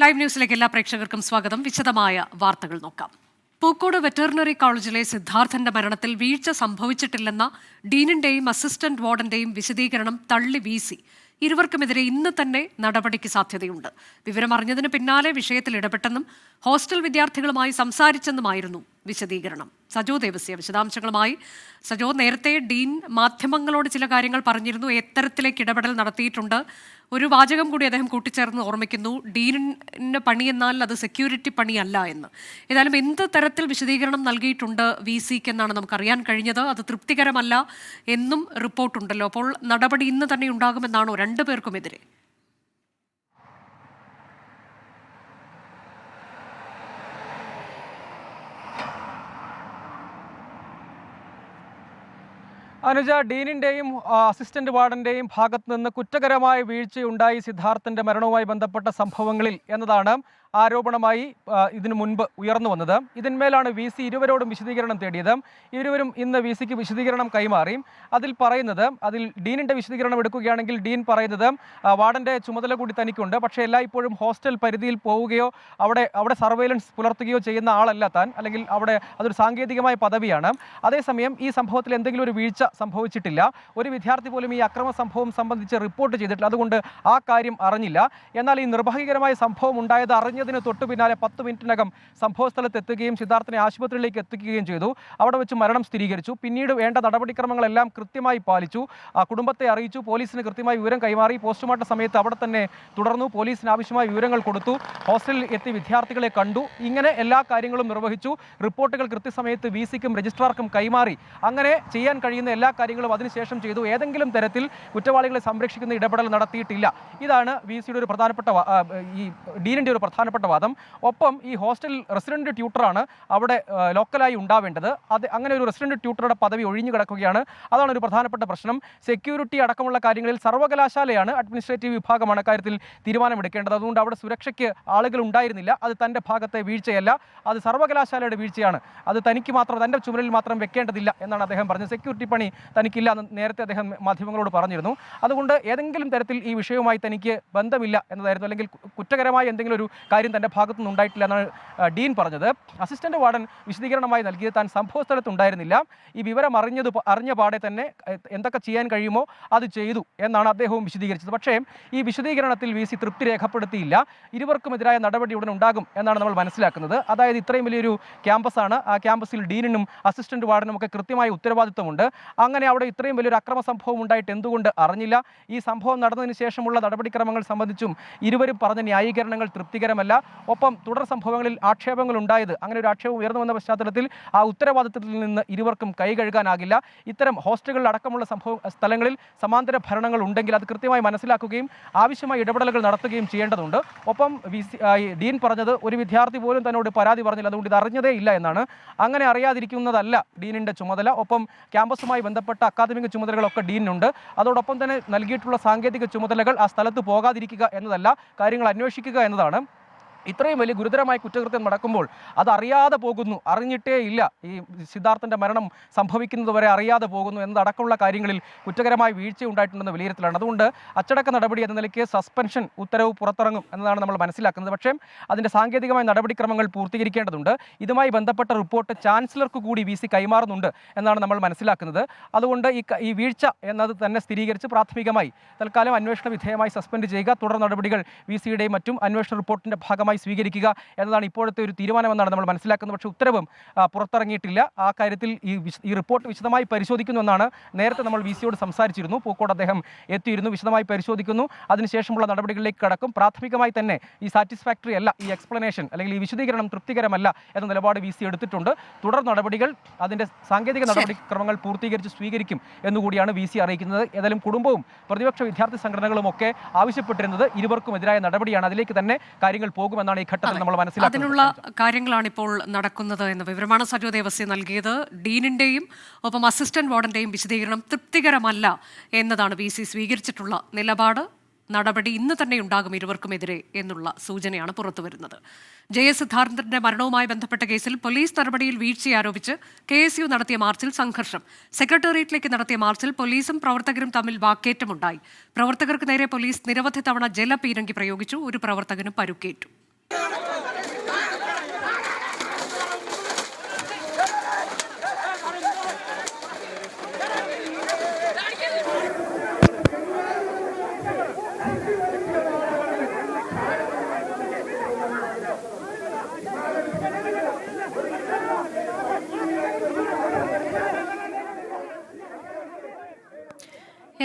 Live ന്യൂസിലേക്ക് എല്ലാ പ്രേക്ഷകർക്കും സ്വാഗതം. വിശദമായ വാർത്തകൾ നോക്കാം. പൂക്കോട് വെറ്ററിനറി കോളേജിലെ സിദ്ധാർത്ഥന്റെ മരണത്തിൽ വീഴ്ച സംഭവിച്ചിട്ടില്ലെന്ന ഡീനിന്റെയും അസിസ്റ്റന്റ് വാർഡന്റെയും വിശദീകരണം തള്ളി വീസി. ഇരുവർക്കുമെതിരെ ഇന്ന് തന്നെ നടപടിക്ക് സാധ്യതയുണ്ട്. വിവരമറിഞ്ഞതിന് പിന്നാലെ വിഷയത്തിൽ ഇടപെട്ടെന്നും ഹോസ്റ്റൽ വിദ്യാർത്ഥികളുമായി സംസാരിച്ചെന്നുമായിരുന്നു വിശദീകരണം. സജോ ദേവസ്യ വിശദാംശങ്ങളുമായി. സജോ, നേരത്തെ ഡീൻ മാധ്യമങ്ങളോട് ചില കാര്യങ്ങൾ പറഞ്ഞിരുന്നു, എത്തരത്തിലേക്ക് ഇടപെടൽ നടത്തിയിട്ടുണ്ട്. ഒരു വാചകം കൂടി അദ്ദേഹം കൂട്ടിച്ചേർന്ന് ഓർമ്മിക്കുന്നു, ഡീനിന് പണിയെന്നാൽ അത് സെക്യൂരിറ്റി പണിയല്ല എന്ന്. ഏതായാലും എന്ത് തരത്തിൽ വിശദീകരണം നൽകിയിട്ടുണ്ട് വി സിക്ക് എന്നാണ് നമുക്കറിയാൻ കഴിഞ്ഞത്. അത് തൃപ്തികരമല്ല എന്നും റിപ്പോർട്ടുണ്ടല്ലോ. അപ്പോൾ നടപടി ഇന്ന് തന്നെ ഉണ്ടാകുമെന്നാണോ രണ്ടുപേർക്കുമെതിരെ? അനുജ, ഡീനിന്റെയും അസിസ്റ്റന്റ് വാർഡന്റെയും ഭാഗത്ത് നിന്ന് കുറ്റകരമായ വീഴ്ചയുണ്ടായി സിദ്ധാർത്ഥന്റെ മരണവുമായി ബന്ധപ്പെട്ട സംഭവങ്ങളിൽ എന്നതാണ് ആരോപണമായി ഇതിനു മുൻപ് ഉയർന്നു വന്നത്. ഇതിന്മേലാണ് വി സി ഇരുവരോടും വിശദീകരണം തേടിയത്. ഇരുവരും ഇന്ന് വി സിക്ക് വിശദീകരണം കൈമാറി. അതിൽ ഡീനിന്റെ വിശദീകരണം എടുക്കുകയാണെങ്കിൽ ഡീൻ പറയുന്നത് വാർഡന്റെ ചുമതല കൂടി തനിക്കുണ്ട്, പക്ഷേ എല്ലായ്പ്പോഴും ഹോസ്റ്റൽ പരിധിയിൽ പോവുകയോ അവിടെ സർവൈലൻസ് പുലർത്തുകയോ ചെയ്യുന്ന ആളല്ല താൻ, അല്ലെങ്കിൽ അവിടെ അതൊരു സാങ്കേതികമായ പദവിയാണ്. അതേസമയം ഈ സംഭവത്തിൽ എന്തെങ്കിലും ഒരു വീഴ്ച സംഭവിച്ചിട്ടില്ല. ഒരു വിദ്യാർത്ഥി പോലും ഈ അക്രമ സംഭവം സംബന്ധിച്ച് റിപ്പോർട്ട് ചെയ്തിട്ടില്ല, അതുകൊണ്ട് ആ കാര്യം അറിഞ്ഞില്ല. എന്നാൽ ഈ നിർഭാഗ്യകരമായ സംഭവം ഉണ്ടായത് അറിഞ്ഞതിന് തൊട്ടു പിന്നാലെ 10 മിനിറ്റിനകം സംഭവ സ്ഥലത്ത് എത്തുകയും സിദ്ധാർത്ഥനെ ആശുപത്രിയിലേക്ക് എത്തിക്കുകയും ചെയ്തു. അവിടെ വെച്ച് മരണം സ്ഥിരീകരിച്ചു. പിന്നീട് വേണ്ട നടപടിക്രമങ്ങളെല്ലാം കൃത്യമായി പാലിച്ചു. കുടുംബത്തെ അറിയിച്ചു, പോലീസിന് കൃത്യമായി വിവരം കൈമാറി. പോസ്റ്റ്മോർട്ടം സമയത്ത് അവിടെ തന്നെ തുടർന്നു. പോലീസിന് ആവശ്യമായ വിവരങ്ങൾ കൊടുത്തു. ഹോസ്റ്റലിൽ എത്തി വിദ്യാർത്ഥികളെ കണ്ടു. ഇങ്ങനെ എല്ലാ കാര്യങ്ങളും നിർവഹിച്ചു. റിപ്പോർട്ടുകൾ കൃത്യസമയത്ത് വി സിക്കും രജിസ്ട്രാർക്കും കൈമാറി. അങ്ങനെ ചെയ്യാൻ കഴിയുന്ന എല്ലാ കാര്യങ്ങളും അതിനുശേഷം ചെയ്തു. ഏതെങ്കിലും തരത്തിൽ കുറ്റവാളികളെ സംരക്ഷിക്കുന്ന ഇടപെടൽ നടത്തിയിട്ടില്ല. ഇതാണ് വി സിയുടെ ഒരു പ്രധാനപ്പെട്ട ഈ ഡീനിന്റെ ഒരു പ്രധാനപ്പെട്ട വാദം. ഒപ്പം ഈ ഹോസ്റ്റൽ റെസിഡന്റ് ട്യൂട്ടറാണ് അവിടെ ലോക്കലായി ഉണ്ടാവേണ്ടത്. അങ്ങനെ ഒരു റെസിഡന്റ് ട്യൂട്ടറുടെ പദവി ഒഴിഞ്ഞു കിടക്കുകയാണ്. അതാണ് ഒരു പ്രധാനപ്പെട്ട പ്രശ്നം. സെക്യൂരിറ്റി അടക്കമുള്ള കാര്യങ്ങളിൽ സർവകലാശാലയാണ്, അഡ്മിനിസ്ട്രേറ്റീവ് വിഭാഗമാണ് കാര്യത്തിൽ തീരുമാനമെടുക്കേണ്ടത്. അതുകൊണ്ട് അവിടെ സുരക്ഷയ്ക്ക് ആളുകൾ ഉണ്ടായിരുന്നില്ല. അത് തൻ്റെ ഭാഗത്തെ വീഴ്ചയല്ല, അത് സർവകലാശാലയുടെ വീഴ്ചയാണ്. അത് തനിക്ക് മാത്രം, തൻ്റെ ചുമലിൽ മാത്രം വെക്കേണ്ടതില്ല എന്നാണ് അദ്ദേഹം പറഞ്ഞത്. സെക്യൂരിറ്റി പണി തനിക്കില്ല എന്ന് നേരത്തെ അദ്ദേഹം മാധ്യമങ്ങളോട് പറഞ്ഞിരുന്നു. അതുകൊണ്ട് ഏതെങ്കിലും തരത്തിൽ ഈ വിഷയവുമായി തനിക്ക് ബന്ധമില്ല എന്നതായിരുന്നു, അല്ലെങ്കിൽ കുറ്റകരമായ എന്തെങ്കിലും ഒരു കാര്യം തൻ്റെ ഭാഗത്തുനിന്ന് ഉണ്ടായിട്ടില്ല എന്നാണ് ഡീൻ പറഞ്ഞത്. അസിസ്റ്റന്റ് വാർഡൻ വിശദീകരണമായി നൽകിയത് താൻ സംഭവ സ്ഥലത്ത് ഉണ്ടായിരുന്നില്ല, ഈ വിവരം അറിഞ്ഞ പാടെ തന്നെ എന്തൊക്കെ ചെയ്യാൻ കഴിയുമോ അത് ചെയ്തു എന്നാണ് അദ്ദേഹവും വിശദീകരിച്ചത്. പക്ഷേ ഈ വിശദീകരണത്തിൽ വി സി തൃപ്തി രേഖപ്പെടുത്തിയില്ല. ഇരുവർക്കുമെതിരായ നടപടി ഉടൻ ഉണ്ടാകും എന്നാണ് നമ്മൾ മനസ്സിലാക്കുന്നത്. അതായത് ഇത്രയും വലിയൊരു ക്യാമ്പസാണ്, ആ ക്യാമ്പസിൽ ഡീനിനും അസിസ്റ്റന്റ് വാർഡനും ഒക്കെ കൃത്യമായ ഉത്തരവാദിത്വമുണ്ട്. അങ്ങനെ അവിടെ ഇത്രയും വലിയൊരു അക്രമ സംഭവം ഉണ്ടായിട്ട് എന്തുകൊണ്ട് അറിഞ്ഞില്ല? ഈ സംഭവം നടന്നതിന് ശേഷമുള്ള നടപടിക്രമങ്ങൾ സംബന്ധിച്ചും ഇരുവരും പറഞ്ഞ ന്യായീകരണങ്ങൾ തൃപ്തികരമല്ല. ഒപ്പം തുടർ സംഭവങ്ങളിൽ ആക്ഷേപങ്ങൾ ഉണ്ടായത്, അങ്ങനെ ഒരു ആക്ഷേപം ഉയർന്നു വന്ന പശ്ചാത്തലത്തിൽ ആ ഉത്തരവാദിത്തത്തിൽ നിന്ന് ഇരുവർക്കും കൈ കഴുകാനാകില്ല. ഇത്തരം ഹോസ്റ്റലുകളിൽ അടക്കമുള്ള സ്ഥലങ്ങളിൽ സമാന്തര ഭരണങ്ങൾ ഉണ്ടെങ്കിൽ അത് കൃത്യമായി മനസ്സിലാക്കുകയും ആവശ്യമായ ഇടപെടലുകൾ നടത്തുകയും ചെയ്യേണ്ടതുണ്ട്. ഒപ്പം ഡീൻ പറഞ്ഞത് ഒരു വിദ്യാർത്ഥി പോലും തന്നോട് പരാതി പറഞ്ഞില്ല, അതുകൊണ്ട് ഇത് അറിഞ്ഞതേ ഇല്ല എന്നാണ്. അങ്ങനെ അറിയാതിരിക്കുന്നതല്ല ഡീനിൻ്റെ ചുമതല. ഒപ്പം ക്യാമ്പസുമായി ബന്ധപ്പെട്ട അക്കാദമിക ചുമതലകളൊക്കെ ഡീനിനുണ്ട്. അതോടൊപ്പം തന്നെ നൽകിയിട്ടുള്ള സാങ്കേതിക ചുമതലകൾ ആ സ്ഥലത്ത് പോകാതിരിക്കുക എന്നതല്ല, കാര്യങ്ങൾ അന്വേഷിക്കുക എന്നതാണ്. ഇത്രയും വലിയ ഗുരുതരമായ കുറ്റകൃത്യം നടക്കുമ്പോൾ അതറിയാതെ പോകുന്നു, അറിഞ്ഞിട്ടേ ഇല്ല, ഈ സിദ്ധാർത്ഥൻ്റെ മരണം സംഭവിക്കുന്നത് വരെ അറിയാതെ പോകുന്നു എന്നതടക്കമുള്ള കാര്യങ്ങളിൽ കുറ്റകരമായ വീഴ്ച ഉണ്ടായിട്ടുണ്ടെന്ന് വിലയിരുത്തലാണ്. അതുകൊണ്ട് അച്ചടക്ക നടപടി എന്ന നിലയ്ക്ക് സസ്പെൻഷൻ ഉത്തരവ് പുറത്തിറങ്ങും എന്നതാണ് നമ്മൾ മനസ്സിലാക്കുന്നത്. പക്ഷേ അതിൻ്റെ സാങ്കേതികമായ നടപടിക്രമങ്ങൾ പൂർത്തീകരിക്കേണ്ടതുണ്ട്. ഇതുമായി ബന്ധപ്പെട്ട റിപ്പോർട്ട് ചാൻസലർക്ക് കൂടി വി സി കൈമാറുന്നുണ്ട് എന്നാണ് നമ്മൾ മനസ്സിലാക്കുന്നത്. അതുകൊണ്ട് ഈ വീഴ്ച എന്നത് തന്നെ സ്ഥിരീകരിച്ച് പ്രാഥമികമായി തൽക്കാലം അന്വേഷണ വിധേയമായി സസ്പെൻഡ് ചെയ്യുക, തുടർ നടപടികൾ വി സിയുടെയും മറ്റും അന്വേഷണ റിപ്പോർട്ടിൻ്റെ ഭാഗമായി സ്വീകരിക്കുക എന്നതാണ് ഇപ്പോഴത്തെ ഒരു തീരുമാനമെന്നാണ് നമ്മൾ മനസ്സിലാക്കുന്നത്. പക്ഷേ ഉത്തരവും പുറത്തിറങ്ങിയിട്ടില്ല. ആ കാര്യത്തിൽ ഈ റിപ്പോർട്ട് വിശദമായി പരിശോധിക്കുന്നുവെന്നാണ് നേരത്തെ നമ്മൾ വി സിയോട് സംസാരിച്ചിരുന്നു. പൂക്കോട് അദ്ദേഹം എത്തിയിരുന്നു, വിശദമായി പരിശോധിക്കുന്നു, അതിനുശേഷമുള്ള നടപടികളിലേക്ക് കടക്കും. പ്രാഥമികമായി തന്നെ ഈ സാറ്റിസ്ഫാക്ടറി അല്ല, ഈ എക്സ്പ്ലനേഷൻ അല്ലെങ്കിൽ ഈ വിശദീകരണം തൃപ്തികരമല്ല എന്ന നിലപാട് വി സി എടുത്തിട്ടുണ്ട്. തുടർ നടപടികൾ, അതിൻ്റെ സാങ്കേതിക നടപടിക്രമങ്ങൾ പൂർത്തീകരിച്ച് സ്വീകരിക്കും എന്നുകൂടിയാണ് വി സി അറിയിക്കുന്നത്. ഏതായാലും കുടുംബവും പ്രതിപക്ഷ വിദ്യാർത്ഥി സംഘടനകളും ഒക്കെ ആവശ്യപ്പെട്ടിരുന്നത് ഇരുവർക്കുമെതിരായ നടപടിയാണ്. അതിലേക്ക് തന്നെ കാര്യങ്ങൾ പോകും എന്നാണ് ഈ ഘട്ടത്തിൽ നമ്മൾ മനസ്സിലാക്കുന്നത്. അതിനുള്ള കാര്യങ്ങളാണ് ഇപ്പോൾ നടക്കുന്നത് എന്ന വിവരമാണ് സജോ ദേവസ്യ നൽകിയത്. ഡീനിന്റെയും ഒപ്പം അസിസ്റ്റന്റ് വാർഡന്റെയും വിശദീകരണം തൃപ്തികരമല്ല എന്നതാണ് വി സി സ്വീകരിച്ചിട്ടുള്ള നിലപാട്. നടപടി ഇന്ന് തന്നെ ഉണ്ടാകും ഇരുവർക്കുമെതിരെ എന്നുള്ള സൂചനയാണ് പുറത്തുവരുന്നത്. സിദ്ധാർത്ഥന്റെ മരണവുമായി ബന്ധപ്പെട്ട കേസിൽ പോലീസ് നടപടിയിൽ വീഴ്ചയാരോപിച്ച് KSU നടത്തിയ മാർച്ചിൽ സംഘർഷം. സെക്രട്ടേറിയറ്റിലേക്ക് നടത്തിയ മാർച്ചിൽ പോലീസും പ്രവർത്തകരും തമ്മിൽ വാക്കേറ്റമുണ്ടായി. പ്രവർത്തകർക്ക് നേരെ പോലീസ് നിരവധി തവണ ജലപീരങ്കി പ്രയോഗിച്ചു. ഒരു പ്രവർത്തകനും പരുക്കേറ്റു.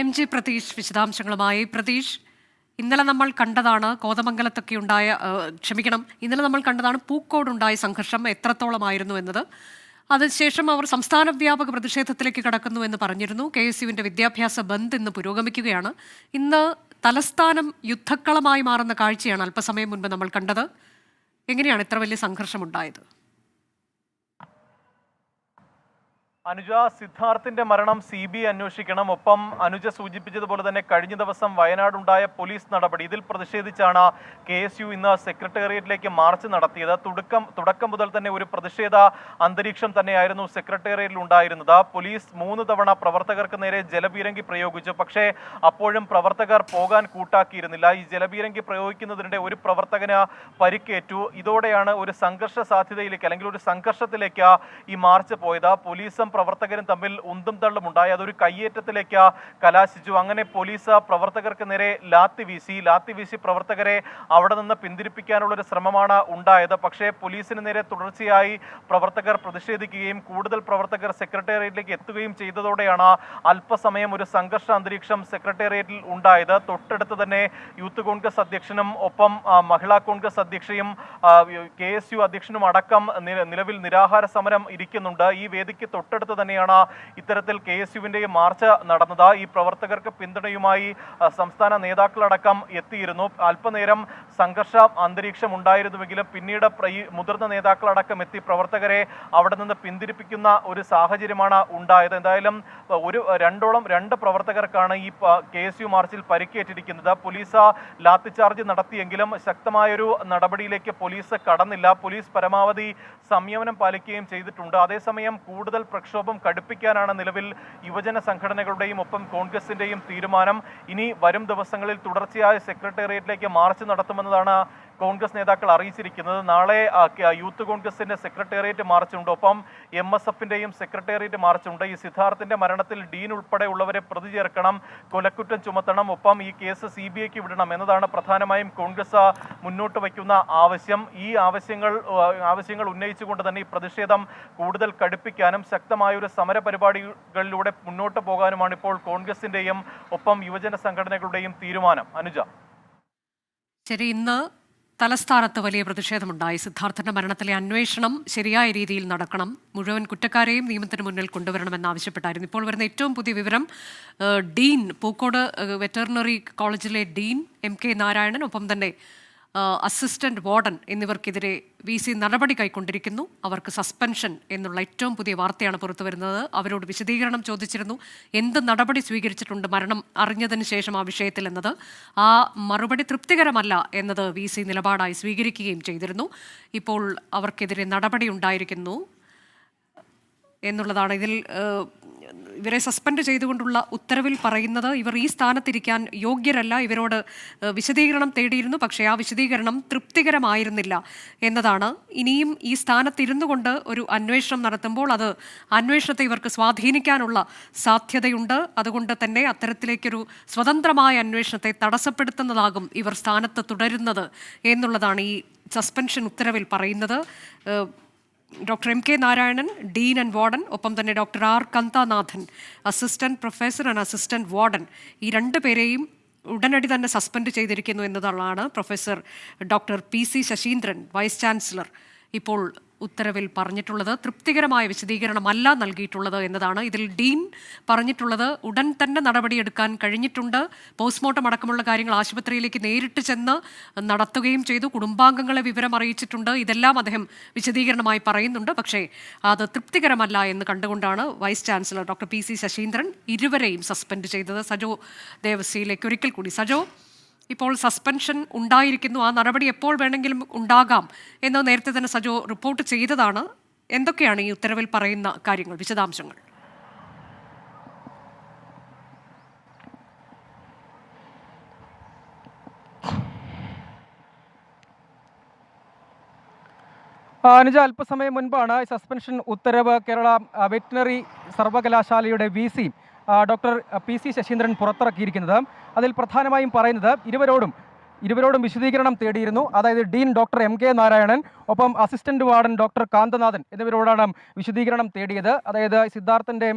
MG പ്രതീഷ് വിശദാംശങ്ങളുമായി. പ്രതീഷ്, ഇന്നലെ നമ്മൾ കണ്ടതാണ് കോതമംഗലത്തൊക്കെ ഉണ്ടായ ഇന്നലെ നമ്മൾ കണ്ടതാണ് പൂക്കോടുണ്ടായ സംഘർഷം എത്രത്തോളമായിരുന്നു എന്നത്. അതിനുശേഷം അവർ സംസ്ഥാന വ്യാപക പ്രതിഷേധത്തിലേക്ക് കടക്കുന്നു എന്ന് പറഞ്ഞിരുന്നു. KSUവിന്റെ വിദ്യാഭ്യാസ ബന്ദ് ഇന്ന് പുരോഗമിക്കുകയാണ്. ഇന്ന് തലസ്ഥാനം യുദ്ധക്കളമായി മാറുന്ന കാഴ്ചയാണ് അല്പസമയം മുൻപ് നമ്മൾ കണ്ടത്. എങ്ങനെയാണ് ഇത്ര വലിയ സംഘർഷം ഉണ്ടായത്? അനുജ, സിദ്ധാർത്ഥിന്റെ മരണം CBI അന്വേഷിക്കണം. ഒപ്പം അനുജ സൂചിപ്പിച്ചതുപോലെ തന്നെ കഴിഞ്ഞ ദിവസം വയനാടുണ്ടായ പോലീസ് നടപടി, ഇതിൽ പ്രതിഷേധിച്ചാണ് KSU ഇന്ന് സെക്രട്ടേറിയറ്റിലേക്ക് മാർച്ച് നടത്തിയത്. തുടക്കം മുതൽ തന്നെ ഒരു പ്രതിഷേധ അന്തരീക്ഷം തന്നെയായിരുന്നു സെക്രട്ടേറിയറ്റിൽ ഉണ്ടായിരുന്നത്. പോലീസ് 3 തവണ പ്രവർത്തകർക്ക് നേരെ ജലപീരങ്കി പ്രയോഗിച്ചു. പക്ഷേ അപ്പോഴും പ്രവർത്തകർ പോകാൻ കൂട്ടാക്കിയിരുന്നില്ല. ഈ ജലപീരങ്കി പ്രയോഗിക്കുന്നതിനിടെ ഒരു പ്രവർത്തകന് പരിക്കേറ്റു. ഇതോടെയാണ് ഒരു സംഘർഷ സാധ്യതയിലേക്ക്, അല്ലെങ്കിൽ ഒരു സംഘർഷത്തിലേക്ക് ഈ മാർച്ച് പോയത്. പോലീസും പ്രവർത്തകരും തമ്മിൽ ഉന്തും തള്ളും ഉണ്ടായി. അതൊരു കയ്യേറ്റത്തിലേക്ക് കലാശിച്ചു. അങ്ങനെ പോലീസ് പ്രവർത്തകർക്ക് നേരെ ലാത്തി വീശി പ്രവർത്തകരെ അവിടെ നിന്ന് പിന്തിരിപ്പിക്കാനുള്ള ഒരു ശ്രമമാണ് ഉണ്ടായത്. പക്ഷേ പോലീസിന് നേരെ തുടർച്ചയായി പ്രവർത്തകർ പ്രതിഷേധിക്കുകയും കൂടുതൽ പ്രവർത്തകർ സെക്രട്ടേറിയറ്റിലേക്ക് എത്തുകയും ചെയ്തതോടെയാണ് അല്പസമയം ഒരു സംഘർഷ അന്തരീക്ഷം സെക്രട്ടേറിയറ്റിൽ ഉണ്ടായത്. തൊട്ടടുത്ത് തന്നെ യൂത്ത് കോൺഗ്രസ് അധ്യക്ഷനും ഒപ്പം മഹിളാ കോൺഗ്രസ് അധ്യക്ഷയും KSU അധ്യക്ഷനും അടക്കം നിലവിൽ നിരാഹാര സമരം ഇരിക്കുന്നുണ്ട്. ഈ വേദിക്ക് തൊട്ടടുത്ത് തന്നെയാണ് ഇത്തരത്തിൽ KSUവിന്റെ മാർച്ച് നടന്നത്. ഈ പ്രവർത്തകർക്ക് പിന്തുണയുമായി സംസ്ഥാന നേതാക്കളടക്കം എത്തിയിരുന്നു. അല്പനേരം സംഘർഷ അന്തരീക്ഷം ഉണ്ടായിരുന്നുവെങ്കിലും പിന്നീട് മുതിർന്ന നേതാക്കളടക്കം എത്തി പ്രവർത്തകരെ അവിടെ നിന്ന് പിന്തിരിപ്പിക്കുന്ന ഒരു സാഹചര്യമാണ് ഉണ്ടായത്. എന്തായാലും രണ്ട് പ്രവർത്തകർക്കാണ് ഈ KSU മാർച്ചിൽ പരിക്കേറ്റിരിക്കുന്നത്. പോലീസ് ലാത്തിചാർജ് നടത്തിയെങ്കിലും ശക്തമായൊരു നടപടിയിലേക്ക് പോലീസ് കടന്നില്ല. പോലീസ് പരമാവധി സംയമനം പാലിക്കുകയും ചെയ്തിട്ടുണ്ട്. അതേസമയം കൂടുതൽ പ്രക്ഷോഭം കടുപ്പിക്കാനാണ് നിലവിൽ യുവജന സംഘടനകളുടെയും ഒപ്പം കോൺഗ്രസിന്റെയും തീരുമാനം. ഇനി വരും ദിവസങ്ങളിൽ തുടർച്ചയായ സെക്രട്ടേറിയറ്റിലേക്ക് മാർച്ച് നടത്തുമെന്നതാണ് കോൺഗ്രസ് നേതാക്കൾ അറിയിച്ചിരിക്കുന്നത്. നാളെ യൂത്ത് കോൺഗ്രസിന്റെ സെക്രട്ടേറിയറ്റ് മാർച്ചുണ്ട്. ഒപ്പം MSFന്റെയും സെക്രട്ടേറിയറ്റ് മാർച്ചുണ്ട്. ഈ സിദ്ധാർത്ഥിന്റെ മരണത്തിൽ ഡീൻ ഉൾപ്പെടെ ഉള്ളവരെ പ്രതി ചേർക്കണം, കൊലക്കുറ്റം ചുമത്തണം, ഒപ്പം ഈ കേസ് CBIക്ക് വിടണം എന്നതാണ് പ്രധാനമായും കോൺഗ്രസ് മുന്നോട്ട് വയ്ക്കുന്ന ആവശ്യം. ഈ ആവശ്യങ്ങൾ ഉന്നയിച്ചുകൊണ്ട് തന്നെ ഈ പ്രതിഷേധം കൂടുതൽ കടുപ്പിക്കാനും ശക്തമായ ഒരു സമര പരിപാടികളിലൂടെ മുന്നോട്ട് പോകാനുമാണ് ഇപ്പോൾ കോൺഗ്രസിന്റെയും ഒപ്പം യുവജന സംഘടനകളുടെയും തീരുമാനം. അനുജ, ശരി, ഇന്ന് തലസ്ഥാനത്ത് വലിയ പ്രതിഷേധമുണ്ടായി. സിദ്ധാർത്ഥന്റെ മരണത്തിലെ അന്വേഷണം ശരിയായ രീതിയിൽ നടക്കണം, മുഴുവൻ കുറ്റക്കാരെയും നിയമത്തിന് മുന്നിൽ കൊണ്ടുവരണമെന്നാവശ്യപ്പെട്ടായിരുന്നു. ഇപ്പോൾ വരുന്ന ഏറ്റവും പുതിയ വിവരം, ഡീൻ, പൂക്കോട് വെറ്ററിനറി കോളേജിലെ ഡീൻ MK നാരായണൻ, ഒപ്പം തന്നെ അസിസ്റ്റന്റ് വാർഡൻ എന്നിവർക്കെതിരെ VC നടപടി കൈക്കൊണ്ടിരിക്കുന്നു. അവർക്ക് സസ്പെൻഷൻ എന്നുള്ള ഏറ്റവും പുതിയ വാർത്തയാണ് പുറത്തു വരുന്നത്. അവരോട് വിശദീകരണം ചോദിച്ചിരുന്നു. എന്ത് നടപടി സ്വീകരിച്ചിട്ടുണ്ട് മരണം അറിഞ്ഞതിന് ശേഷം ആ വിഷയത്തിൽ എന്നത്. ആ മറുപടി തൃപ്തികരമല്ല എന്നത് VC നിലപാടായി സ്വീകരിക്കുകയും ചെയ്തിരുന്നു. ഇപ്പോൾ അവർക്കെതിരെ നടപടി ഉണ്ടായിരിക്കുന്നു എന്നുള്ളതാണ് ഇതിൽ ഇവരെ സസ്പെൻഡ് ചെയ്തുകൊണ്ടുള്ള ഉത്തരവിൽ പറയുന്നത്. ഇവർ ഈ സ്ഥാനത്തിരിക്കാൻ യോഗ്യരല്ല, ഇവരോട് വിശദീകരണം തേടിയിരുന്നു, പക്ഷേ ആ വിശദീകരണം തൃപ്തികരമായിരുന്നില്ല എന്നതാണ്. ഇനിയും ഈ സ്ഥാനത്തിരുന്നു കൊണ്ട് ഒരു അന്വേഷണം നടത്തുമ്പോൾ അത് അന്വേഷണത്തെ ഇവർക്ക് സ്വാധീനിക്കാനുള്ള സാധ്യതയുണ്ട്. അതുകൊണ്ട് തന്നെ അത്തരത്തിലേക്കൊരു സ്വതന്ത്രമായ അന്വേഷണത്തെ തടസ്സപ്പെടുത്തുന്നതാകും ഇവർ സ്ഥാനത്ത് തുടരുന്നത് എന്നുള്ളതാണ് ഈ സസ്പെൻഷൻ ഉത്തരവിൽ പറയുന്നത്. Doctor MK Narayanan, dean and warden, ഒപ്പം തന്നെ doctor R Kanthanathan, assistant professor and assistant warden, ഈ 2 പേരെയും ഉടനടി തന്നെ സസ്പെൻഡ് ചെയ്തിരിക്കുന്നു എന്നതാണ് professor doctor PC Sasheendran, vice chancellor, ഇപ്പോൾ ഉത്തരവിൽ പറഞ്ഞിട്ടുള്ളത്. തൃപ്തികരമായ വിശദീകരണമല്ല നൽകിയിട്ടുള്ളത് എന്നതാണ്. ഇതിൽ ഡീൻ പറഞ്ഞിട്ടുള്ളത് ഉടൻ തന്നെ നടപടിയെടുക്കാൻ കഴിഞ്ഞിട്ടുണ്ട്, പോസ്റ്റ്മോർട്ടം അടക്കമുള്ള കാര്യങ്ങൾ ആശുപത്രിയിലേക്ക് നേരിട്ട് ചെന്ന് നടത്തുകയും ചെയ്തു, കുടുംബാംഗങ്ങളെ വിവരം അറിയിച്ചിട്ടുണ്ട്, ഇതെല്ലാം അദ്ദേഹം വിശദീകരണമായി പറയുന്നുണ്ട്. പക്ഷേ അത് തൃപ്തികരമല്ല എന്ന് കണ്ടുകൊണ്ടാണ് vice chancellor doctor PC Saseendran ഇരുവരെയും സസ്പെൻഡ് ചെയ്തത്. സജോ ദേവസിയിലേക്ക് ഒരിക്കൽ കൂടി. സജോ, ഇപ്പോൾ സസ്പെൻഷൻ ഉണ്ടായിരിക്കുന്നു, ആ നടപടി എപ്പോൾ വേണമെങ്കിലും ഉണ്ടാകാം എന്ന് നേരത്തെ തന്നെ സജോ റിപ്പോർട്ട് ചെയ്തതാണ്. എന്തൊക്കെയാണ് ഈ ഉത്തരവിൽ പറയുന്ന കാര്യങ്ങൾ, വിശദാംശങ്ങൾ? അനുജ, അല്പസമയം മുൻപാണ് സസ്പെൻഷൻ ഉത്തരവ് കേരള വെറ്റിനറി സർവകലാശാലയുടെ VC ഡോക്ടർ PC ശശീന്ദ്രൻ പുറത്തിറക്കിയിരിക്കുന്നത്. അതിൽ പ്രധാനമായും പറയുന്നത് ഇരുവരോടും വിശദീകരണം തേടിയിരുന്നു. അതായത് ഡീൻ ഡോക്ടർ MK നാരായണൻ, ഒപ്പം അസിസ്റ്റന്റ് വാർഡൻ ഡോക്ടർ കാന്തനാഥൻ എന്നിവരോടാണ് വിശദീകരണം തേടിയത്. അതായത് സിദ്ധാർത്ഥൻ്റെ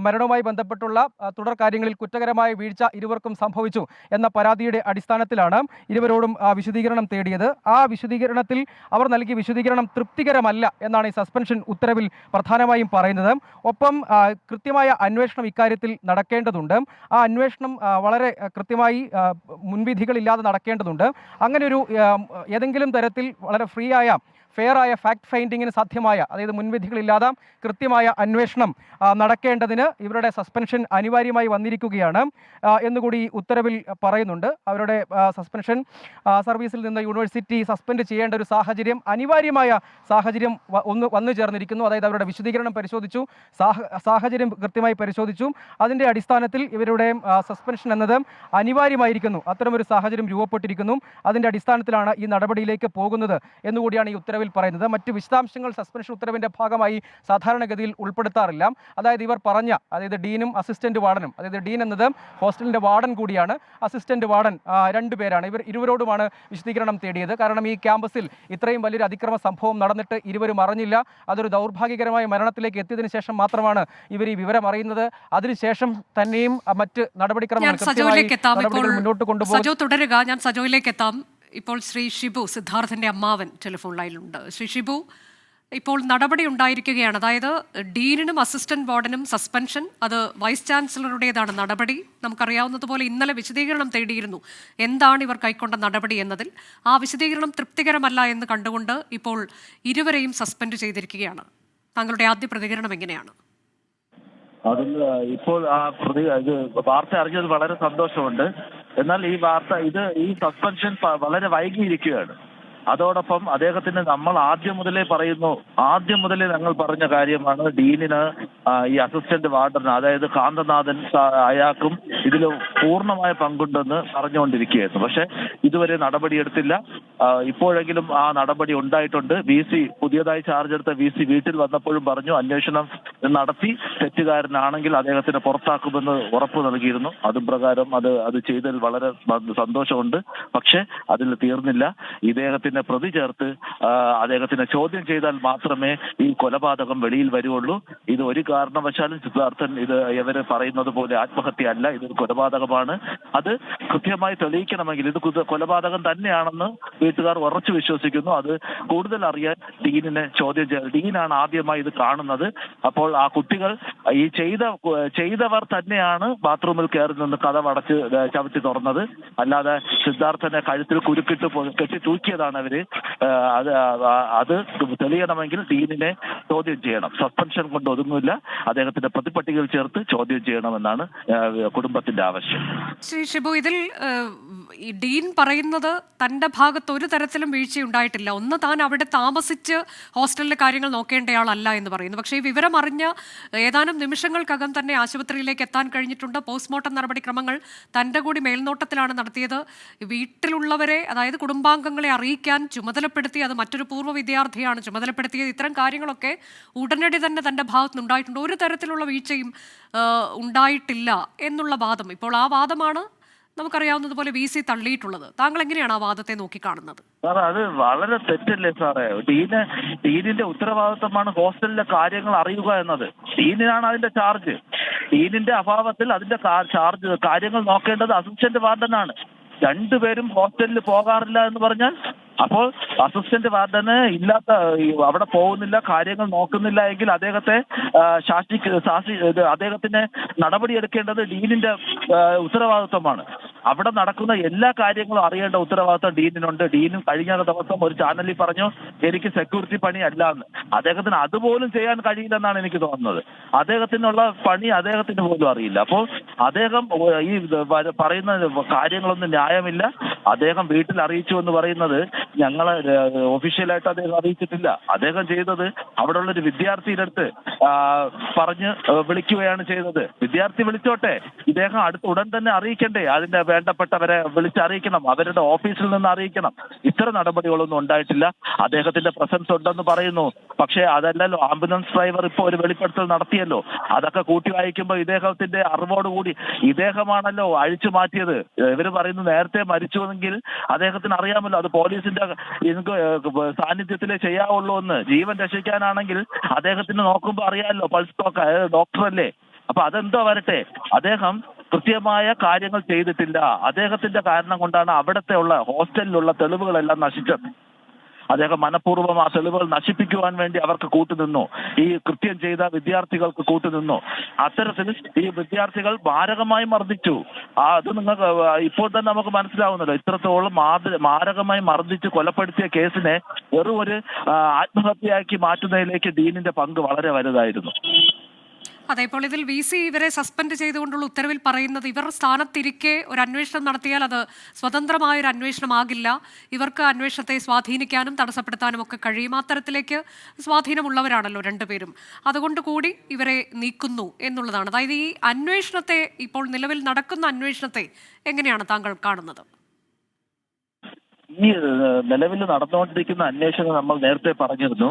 മരണവുമായി ബന്ധപ്പെട്ടുള്ള തുടർ കാര്യങ്ങളിൽ കുറ്റകരമായ വീഴ്ച ഇരുവർക്കും സംഭവിച്ചു എന്ന പരാതിയുടെ അടിസ്ഥാനത്തിലാണ് ഇരുവരോടും വിശദീകരണം തേടിയത്. ആ വിശദീകരണത്തിൽ അവർ നൽകിയ വിശദീകരണം തൃപ്തികരമല്ല എന്നാണ് ഈ സസ്പെൻഷൻ ഉത്തരവിൽ പ്രധാനമായും പറയുന്നത്. ഒപ്പം കൃത്യമായ അന്വേഷണം ഇക്കാര്യത്തിൽ നടക്കേണ്ടതുണ്ട്. ആ അന്വേഷണം വളരെ കൃത്യമായി മുൻവിധികളില്ലാതെ നടക്കേണ്ടതുണ്ട്. അങ്ങനെ ഒരു ഏതെങ്കിലും തരത്തിൽ വളരെ ഫ്രീ ആയ ഫെയർ ആയ ഫാക്ട് ഫൈൻഡിങ്ങിന് സാധ്യമായ, അതായത് മുൻവിധികളില്ലാതെ കൃത്യമായ അന്വേഷണം നടക്കേണ്ടതിന് ഇവരുടെ സസ്പെൻഷൻ അനിവാര്യമായി വന്നിരിക്കുകയാണ് എന്നുകൂടി ഉത്തരവിൽ പറയുന്നുണ്ട്. അവരുടെ സസ്പെൻഷൻ സർവീസിൽ നിന്ന് യൂണിവേഴ്സിറ്റി സസ്പെൻഡ് ചെയ്യേണ്ട ഒരു സാഹചര്യം, അനിവാര്യമായ സാഹചര്യം വന്നു ചേർന്നിരിക്കുന്നു. അതായത് അവരുടെ വിശദീകരണം പരിശോധിച്ചു, സാഹചര്യം കൃത്യമായി പരിശോധിച്ചു. അതിൻ്റെ അടിസ്ഥാനത്തിൽ ഇവരുടെ സസ്പെൻഷൻ എന്നത് അനിവാര്യമായിരിക്കുന്നു. അത്തരമൊരു സാഹചര്യം രൂപപ്പെട്ടിരിക്കുന്നു. അതിൻ്റെ അടിസ്ഥാനത്തിലാണ് ഈ നടപടിയിലേക്ക് പോകുന്നത് എന്നുകൂടിയാണ് ഈ ഉത്തരവിൽ പറയുന്നത്. മറ്റ് വിശദാംശങ്ങൾ സസ്പെൻഷൻ ഉത്തരവിൻ്റെ ഭാഗമായി സാധാരണഗതിയിൽ ഉൾപ്പെടുത്താറില്ല. അതായത് ഇവർ പറഞ്ഞ, അതായത് ഡീനും അസിസ്റ്റന്റ് വാർഡനും, അതായത് ഡീൻ എന്നത് ഹോസ്റ്റലിൻ്റെ വാർഡൻ കൂടിയാണ്, അസിസ്റ്റന്റ് വാർഡൻ രണ്ടുപേരാണ്. ഇരുവരോടുമാണ് വിശദീകരണം തേടിയത്. കാരണം ഈ ക്യാമ്പസിൽ ഇത്രയും വലിയൊരു അതിക്രമ സംഭവം നടന്നിട്ട് ഇരുവരും അറിഞ്ഞില്ല. അതൊരു ദൗർഭാഗ്യകരമായ മരണത്തിലേക്ക് എത്തിയതിനു ശേഷം മാത്രമാണ് ഇവർ ഈ വിവരം അറിയുന്നത്. അതിനുശേഷം തന്നെയും മറ്റ് നടപടിക്രമങ്ങൾ മുന്നോട്ട് കൊണ്ടുപോകും. തുടരുക, ഞാൻ സജോയിലേക്ക് എത്താം. ഇപ്പോൾ ശ്രീ ഷിബു, സിദ്ധാർത്ഥന്റെ അമ്മാവൻ ടെലിഫോൺ ലൈനിലുണ്ട്. ശ്രീ ഷിബു, ഇപ്പോൾ നടപടി ഉണ്ടായിരിക്കുകയാണ്. അതായത് ഡീനിനും അസിസ്റ്റന്റ് വാർഡനും സസ്പെൻഷൻ, അത് വൈസ് ചാൻസലറുടേതാണ് നടപടി. നമുക്കറിയാവുന്നതുപോലെ ഇന്നലെ വിശദീകരണം തേടിയിരുന്നു എന്താണ് ഇവർ കൈക്കൊണ്ട നടപടി എന്നതിൽ. ആ വിശദീകരണം തൃപ്തികരമല്ല എന്ന് കണ്ടുകൊണ്ട് ഇപ്പോൾ ഇരുവരെയും സസ്പെൻഡ് ചെയ്തിരിക്കുകയാണ്. താങ്കളുടെ ആദ്യ പ്രതികരണം എങ്ങനെയാണ്? അതിൽ ഇപ്പോൾ വാർത്ത അറിഞ്ഞത് വളരെ സന്തോഷമുണ്ട്. എന്നാൽ ഈ സസ്പെൻഷൻ വളരെ വൈകിയിരിക്കുകയാണ്. അതോടൊപ്പം അദ്ദേഹത്തിന് നമ്മൾ ആദ്യം മുതലേ ഞങ്ങൾ പറഞ്ഞ കാര്യമാണ്, ഡീനിന് ഈ അസിസ്റ്റന്റ് വാർഡൻ, അതായത് കാന്തനാഥൻ അയാൾക്കും ഇതിൽ പൂർണ്ണമായ പങ്കുണ്ടെന്ന് പറഞ്ഞുകൊണ്ടിരിക്കുകയായിരുന്നു. പക്ഷെ ഇതുവരെ നടപടിയെടുത്തില്ല. ഇപ്പോഴെങ്കിലും ആ നടപടി ഉണ്ടായിട്ടുണ്ട്. പുതിയതായി ചാർജ് എടുത്ത VC വീട്ടിൽ വന്നപ്പോഴും പറഞ്ഞു അന്വേഷണം നടത്തി തെറ്റുകാരനാണെങ്കിൽ അദ്ദേഹത്തിന് പുറത്താക്കുമെന്ന് ഉറപ്പ് നൽകിയിരുന്നു. അതും പ്രകാരം അത് ചെയ്തതിൽ വളരെ സന്തോഷമുണ്ട്. പക്ഷെ അതിൽ തീർന്നില്ല. ഇദ്ദേഹത്തിന് പ്രതി ചേർത്ത് അദ്ദേഹത്തിനെ ചോദ്യം ചെയ്താൽ മാത്രമേ ഈ കൊലപാതകം വെളിയിൽ വരുള്ളൂ. ഇത് ഒരു കാരണവശാലും സിദ്ധാർത്ഥൻ ഇവര് പറയുന്നത് പോലെ ആത്മഹത്യ അല്ല, ഇതൊരു കൊലപാതകമാണ്. അത് കൃത്യമായി തെളിയിക്കണമെങ്കിൽ ഇത് കൊലപാതകം തന്നെയാണെന്ന് വീട്ടുകാർ ഉറച്ചു വിശ്വസിക്കുന്നു. അത് കൂടുതൽ അറിയാൻ ഡീനിനെ ചോദ്യം ചെയ്ത്, ഡീനാണ് ആദ്യമായി ഇത് കാണുന്നത്. അപ്പോൾ ആ കുട്ടികൾ ഈ ചെയ്തവർ തന്നെയാണ് ബാത്റൂമിൽ കയറി നിന്ന് കതവടച്ച് ചവിട്ടി തുറന്നത്. അല്ലാതെ സിദ്ധാർത്ഥനെ കഴുത്തിൽ കുരുക്കിട്ട് കെട്ടി തൂക്കിയതാണ് അവര്. അത് തെളിയണമെങ്കിൽ ഡീനിനെ ചോദ്യം ചെയ്യണം. സസ്പെൻഷൻ കൊണ്ട് ഒതുങ്ങില്ല, അദ്ദേഹത്തിന്റെ പ്രതിപട്ടികയിൽ ചേർത്ത് ചോദ്യം ചെയ്യണമെന്നാണ് കുടുംബത്തിന്റെ ആവശ്യം. ശ്രീ ഷിബു, ഇതിൽ ഡീൻ പറയുന്നത് തന്റെ ഭാഗത്ത് ഒരു തരത്തിലും വീഴ്ചയുണ്ടായിട്ടില്ല. ഒന്ന്, താൻ അവിടെ താമസിച്ച് ഹോസ്റ്റലിലെ കാര്യങ്ങൾ നോക്കേണ്ടയാളല്ല എന്ന് പറയുന്നു. പക്ഷേ ഈ വിവരം അറിഞ്ഞ ഏതാനും നിമിഷങ്ങൾക്കകം തന്നെ ആശുപത്രിയിലേക്ക് എത്താൻ കഴിഞ്ഞിട്ടുണ്ട്. പോസ്റ്റ്മോർട്ടം നടപടിക്രമങ്ങൾ തന്റെ കൂടി മേൽനോട്ടത്തിലാണ് നടത്തിയത്. വീട്ടിലുള്ളവരെ, അതായത് കുടുംബാംഗങ്ങളെ അറിയിക്കാൻ ചുമതലപ്പെടുത്തി, അത് മറ്റൊരു പൂർവ്വ വിദ്യാർത്ഥിയാണ് ചുമതലപ്പെടുത്തിയത്. ഇത്തരം കാര്യങ്ങളൊക്കെ ഉടനടി തന്നെ തന്റെ ഭാഗത്തുനിന്നുണ്ടായിട്ടുണ്ട്. ഒരു തരത്തിലുള്ള വീഴ്ചയും ഉണ്ടായിട്ടില്ല എന്നുള്ള വാദം, ഇപ്പോൾ ആ വാദമാണ് നമുക്കറിയാവുന്നതുപോലെ VC തള്ളിയിട്ടുള്ളത്. താങ്കൾ എങ്ങനെയാണ് ആ വാദത്തെ നോക്കിക്കാണുന്നത്? സാറേ, അത് വളരെ തെറ്റല്ലേ സാറേ? ഡീനിന്റെ ഉത്തരവാദിത്തമാണ് ഹോസ്റ്റലിലെ കാര്യങ്ങൾ അറിയുക എന്നത്. ഡീനിനാണ് അതിന്റെ ചാർജ്. ഡീനിന്റെ അഭാവത്തിൽ അതിന്റെ കാര്യങ്ങൾ നോക്കേണ്ടത് അസിസ്റ്റന്റ് വാർഡനാണ്. രണ്ടുപേരും ഹോസ്റ്റലിൽ പോകാറില്ല എന്ന് പറഞ്ഞാൽ അപ്പോൾ അസിസ്റ്റന്റ് വാർഡന് അവിടെ പോകുന്നില്ല, കാര്യങ്ങൾ നോക്കുന്നില്ല എങ്കിൽ അദ്ദേഹത്തിന് നടപടിയെടുക്കേണ്ടത് ഡീനിന്റെ ഉത്തരവാദിത്വമാണ്. അവിടെ നടക്കുന്ന എല്ലാ കാര്യങ്ങളും അറിയേണ്ട ഉത്തരവാദിത്വം ഡീനിനുണ്ട്. ഡീനും കഴിഞ്ഞ ദിവസം ഒരു ചാനലിൽ പറഞ്ഞു എനിക്ക് സെക്യൂരിറ്റി പണി അല്ല എന്ന്. അദ്ദേഹത്തിന് അതുപോലും ചെയ്യാൻ കഴിയില്ലെന്നാണ് എനിക്ക് തോന്നുന്നത്. അദ്ദേഹത്തിനുള്ള പണി അദ്ദേഹത്തിന് പോലും അറിയില്ല. അപ്പോൾ അദ്ദേഹം ഈ പറയുന്ന കാര്യങ്ങളൊന്നും ന്യായമില്ല. അദ്ദേഹം വീട്ടിൽ അറിയിച്ചു എന്ന് പറയുന്നത് ഞങ്ങളെ ഒഫീഷ്യലായിട്ട് അദ്ദേഹം അറിയിച്ചിട്ടില്ല. അദ്ദേഹം ചെയ്തത് അവിടെ ഉള്ളൊരു വിദ്യാർത്ഥിയുടെ അടുത്ത് പറഞ്ഞ് വിളിക്കുകയാണ് ചെയ്തത്. വിദ്യാർത്ഥി വിളിച്ചോട്ടെ, ഇദ്ദേഹം ഉടൻ തന്നെ അറിയിക്കണ്ടേ അതിന്റെ വേണ്ടപ്പെട്ടവരെ വിളിച്ചറിയിക്കണം, അവരുടെ ഓഫീസിൽ നിന്ന് അറിയിക്കണം. ഇത്തരം നടപടികളൊന്നും ഉണ്ടായിട്ടില്ല. അദ്ദേഹത്തിന്റെ പ്രസൻസ് ഉണ്ടെന്ന് പറയുന്നു, പക്ഷേ അതല്ലല്ലോ. ആംബുലൻസ് ഡ്രൈവർ ഇപ്പോൾ ഒരു വെളിപ്പെടുത്തൽ നടത്തിയല്ലോ. അതൊക്കെ കൂട്ടി വായിക്കുമ്പോൾ ഇദ്ദേഹത്തിന്റെ അറിവോടുകൂടി ഇദ്ദേഹമാണല്ലോ അഴിച്ചു മാറ്റിയത്. ഇവർ പറയുന്നു നേരത്തെ മരിച്ചുവെങ്കിൽ അദ്ദേഹത്തിന് അറിയാമല്ലോ അത് പോലീസിന്റെ സാന്നിധ്യത്തിലേ ചെയ്യാവുള്ളൂ എന്ന്. ജീവൻ രക്ഷിക്കാനാണെങ്കിൽ അദ്ദേഹത്തിന് നോക്കുമ്പോൾ അറിയാമല്ലോ, പൾസ് ഡോക്ടറല്ലേ. അപ്പൊ അതെന്തോ വരട്ടെ, അദ്ദേഹം കൃത്യമായ കാര്യങ്ങൾ ചെയ്തിട്ടില്ല. അദ്ദേഹത്തിന്റെ കാരണം കൊണ്ടാണ് അവിടത്തെ ഉള്ള ഹോസ്റ്റലിലുള്ള തെളിവുകളെല്ലാം നശിച്ചത്. അദ്ദേഹം മനഃപൂർവ്വം ആ തെളിവുകൾ നശിപ്പിക്കുവാൻ വേണ്ടി അവർക്ക് കൂട്ടുനിന്നു. ഈ കൃത്യം ചെയ്ത വിദ്യാർത്ഥികൾക്ക് കൂട്ടുനിന്നു. അത്തരത്തിൽ ഈ വിദ്യാർത്ഥികൾ മാരകമായി മർദ്ദിച്ചു. അത് നിങ്ങൾക്ക് ഇപ്പോൾ തന്നെ നമുക്ക് മനസ്സിലാവുന്നല്ലോ. ഇത്രത്തോളം മാരകമായി മർദ്ദിച്ച് കൊലപ്പെടുത്തിയ കേസിനെ വെറും ഒരു ആത്മഹത്യയാക്കി മാറ്റുന്നതിലേക്ക് ഡീനിന്റെ പങ്ക് വളരെ വലുതായിരുന്നു. അതെ, ഇപ്പോൾ ഇതിൽ VC ഇവരെ സസ്പെൻഡ് ചെയ്തുകൊണ്ടുള്ള ഉത്തരവിൽ പറയുന്നത് ഇവർ സ്ഥാനത്തിരിക്കെ ഒരു അന്വേഷണം നടത്തിയാൽ അത് സ്വതന്ത്രമായ ഒരു അന്വേഷണമാകില്ല, ഇവർക്ക് അന്വേഷണത്തെ സ്വാധീനിക്കാനും തടസ്സപ്പെടുത്താനും ഒക്കെ കഴിയും. അത്തരത്തിലേക്ക് സ്വാധീനമുള്ളവരാണല്ലോ രണ്ടുപേരും. അതുകൊണ്ട് കൂടി ഇവരെ നീക്കുന്നു എന്നുള്ളതാണ്. അതായത് ഈ അന്വേഷണത്തെ, ഇപ്പോൾ നിലവിൽ നടക്കുന്ന അന്വേഷണത്തെ എങ്ങനെയാണ് താങ്കൾ കാണുന്നത്? ഈ നിലവിൽ നടന്നുകൊണ്ടിരിക്കുന്ന അന്വേഷണം നമ്മൾ നേരത്തെ പറഞ്ഞിരുന്നു.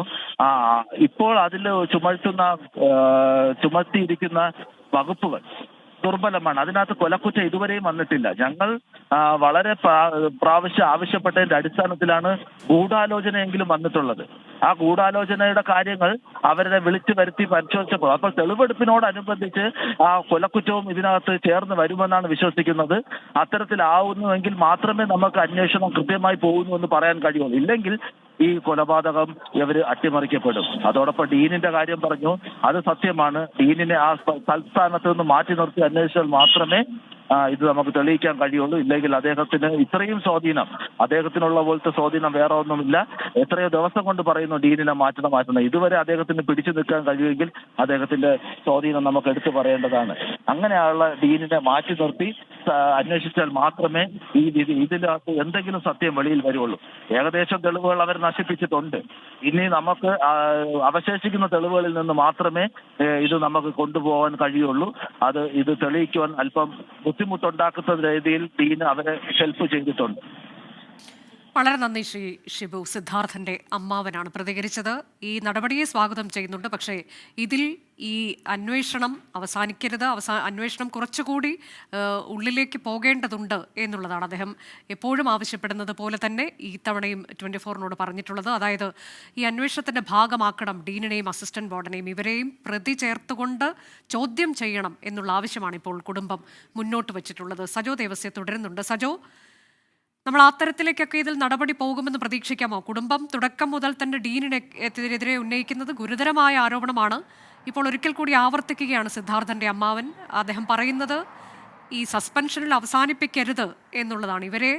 ഇപ്പോൾ അതിൽ ചുമത്തിയിരിക്കുന്ന വകുപ്പുകൾ ദുർബലമാണ്. അതിനകത്ത് കൊലക്കുറ്റം ഇതുവരെയും വന്നിട്ടില്ല. ഞങ്ങൾ വളരെ പ്രാവശ്യം ആവശ്യപ്പെട്ടതിന്റെ അടിസ്ഥാനത്തിലാണ് ഗൂഢാലോചനയെങ്കിലും വന്നിട്ടുള്ളത്. ആ ഗൂഢാലോചനയുടെ കാര്യങ്ങൾ അവരെ വിളിച്ചു വരുത്തി പരിശോധിച്ചപ്പോൾ അപ്പോൾ തെളിവെടുപ്പിനോടനുബന്ധിച്ച് ആ കൊലക്കുറ്റവും ഇതിനകത്ത് ചേർന്ന് വരുമെന്നാണ് വിശ്വസിക്കുന്നത്. അത്തരത്തിലാവുന്നുവെങ്കിൽ മാത്രമേ നമുക്ക് അന്വേഷണം കൃത്യമായി പോകുന്നു എന്ന് പറയാൻ കഴിയുള്ളൂ. ഇല്ലെങ്കിൽ ഈ കൊലപാതകം ഇവർ അട്ടിമറിക്കപ്പെടും. അതോടൊപ്പം ഡീനിന്റെ കാര്യം പറഞ്ഞു, അത് സത്യമാണ്. ഡീനിനെ ആ തൽസ്ഥാനത്ത് നിന്ന് മാറ്റി നിർത്തി അന്വേഷിച്ചാൽ മാത്രമേ ഇത് നമുക്ക് തെളിയിക്കാൻ കഴിയുള്ളൂ. ഇല്ലെങ്കിൽ അദ്ദേഹത്തിന് ഇത്രയും സ്വാധീനം, അദ്ദേഹത്തിനുള്ള പോലത്തെ സ്വാധീനം വേറെ ഒന്നുമില്ല. എത്രയോ ദിവസം കൊണ്ട് പറയുന്നു ഡീനിനെ മാറ്റണം. ഇതുവരെ അദ്ദേഹത്തിന് പിടിച്ചു നിൽക്കാൻ കഴിയുമെങ്കിൽ അദ്ദേഹത്തിന്റെ സ്വാധീനം നമുക്ക് എടുത്തു പറയേണ്ടതാണ്. അങ്ങനെയുള്ള ഡീനിനെ മാറ്റി നിർത്തി അന്വേഷിച്ചാൽ മാത്രമേ ഇതിനകത്ത് എന്തെങ്കിലും സത്യം വെളിയിൽ വരുള്ളൂ. ഏകദേശം തെളിവുകൾ അവർ നശിപ്പിച്ചിട്ടുണ്ട്. ഇനി നമുക്ക് അവശേഷിക്കുന്ന തെളിവുകളിൽ നിന്ന് മാത്രമേ ഇത് നമുക്ക് കൊണ്ടുപോകാൻ കഴിയുള്ളൂ. ഇത് തെളിയിക്കുവാൻ അല്പം ബുദ്ധിമുട്ടുണ്ടാക്കുന്ന രീതിയിൽ ഡീൻ അവരെ ഹെൽപ്പ് ചെയ്തിട്ടുണ്ട്. വളരെ നന്ദി ശ്രീ ഷിബു. സിദ്ധാർത്ഥന്റെ അമ്മാവനാണ് പ്രതികരിച്ചത്. ഈ നടപടിയെ സ്വാഗതം ചെയ്യുന്നുണ്ട്, പക്ഷേ ഇതിൽ ഈ അന്വേഷണം അവസാനിക്കരുത്, അന്വേഷണം കുറച്ചുകൂടി ഉള്ളിലേക്ക് പോകേണ്ടതുണ്ട് എന്നുള്ളതാണ് അദ്ദേഹം എപ്പോഴും ആവശ്യപ്പെടുന്നത് പോലെ തന്നെ ഈ തവണയും 24-നോട് പറഞ്ഞിട്ടുള്ളത്. അതായത് ഈ അന്വേഷണത്തിന്റെ ഭാഗമാക്കണം ഡീനിനെയും അസിസ്റ്റന്റ് വാർഡനെയും, ഇവരെയും പ്രതി ചേർത്തുകൊണ്ട് ചോദ്യം ചെയ്യണം എന്നുള്ള ആവശ്യമാണ് ഇപ്പോൾ കുടുംബം മുന്നോട്ട് വച്ചിട്ടുള്ളത്. സജോ ദേവസ്യ തുടരുന്നുണ്ട്. സജോ, നമ്മൾ അത്തരത്തിലേക്കൊക്കെ ഇതിൽ നടപടി പോകുമെന്ന് പ്രതീക്ഷിക്കാമോ? കുടുംബം തുടക്കം മുതൽ തന്നെ ഡീനിനെതിരെ ഉന്നയിക്കുന്നത് ഗുരുതരമായ ആരോപണമാണ്. ഇപ്പോൾ ഒരിക്കൽ കൂടി ആവർത്തിക്കുകയാണ് സിദ്ധാർത്ഥന്റെ അമ്മാവൻ. അദ്ദേഹം പറയുന്നത് ഈ സസ്പെൻഷനിൽ അവസാനിപ്പിക്കരുത് എന്നുള്ളതാണ്. ഇവരെ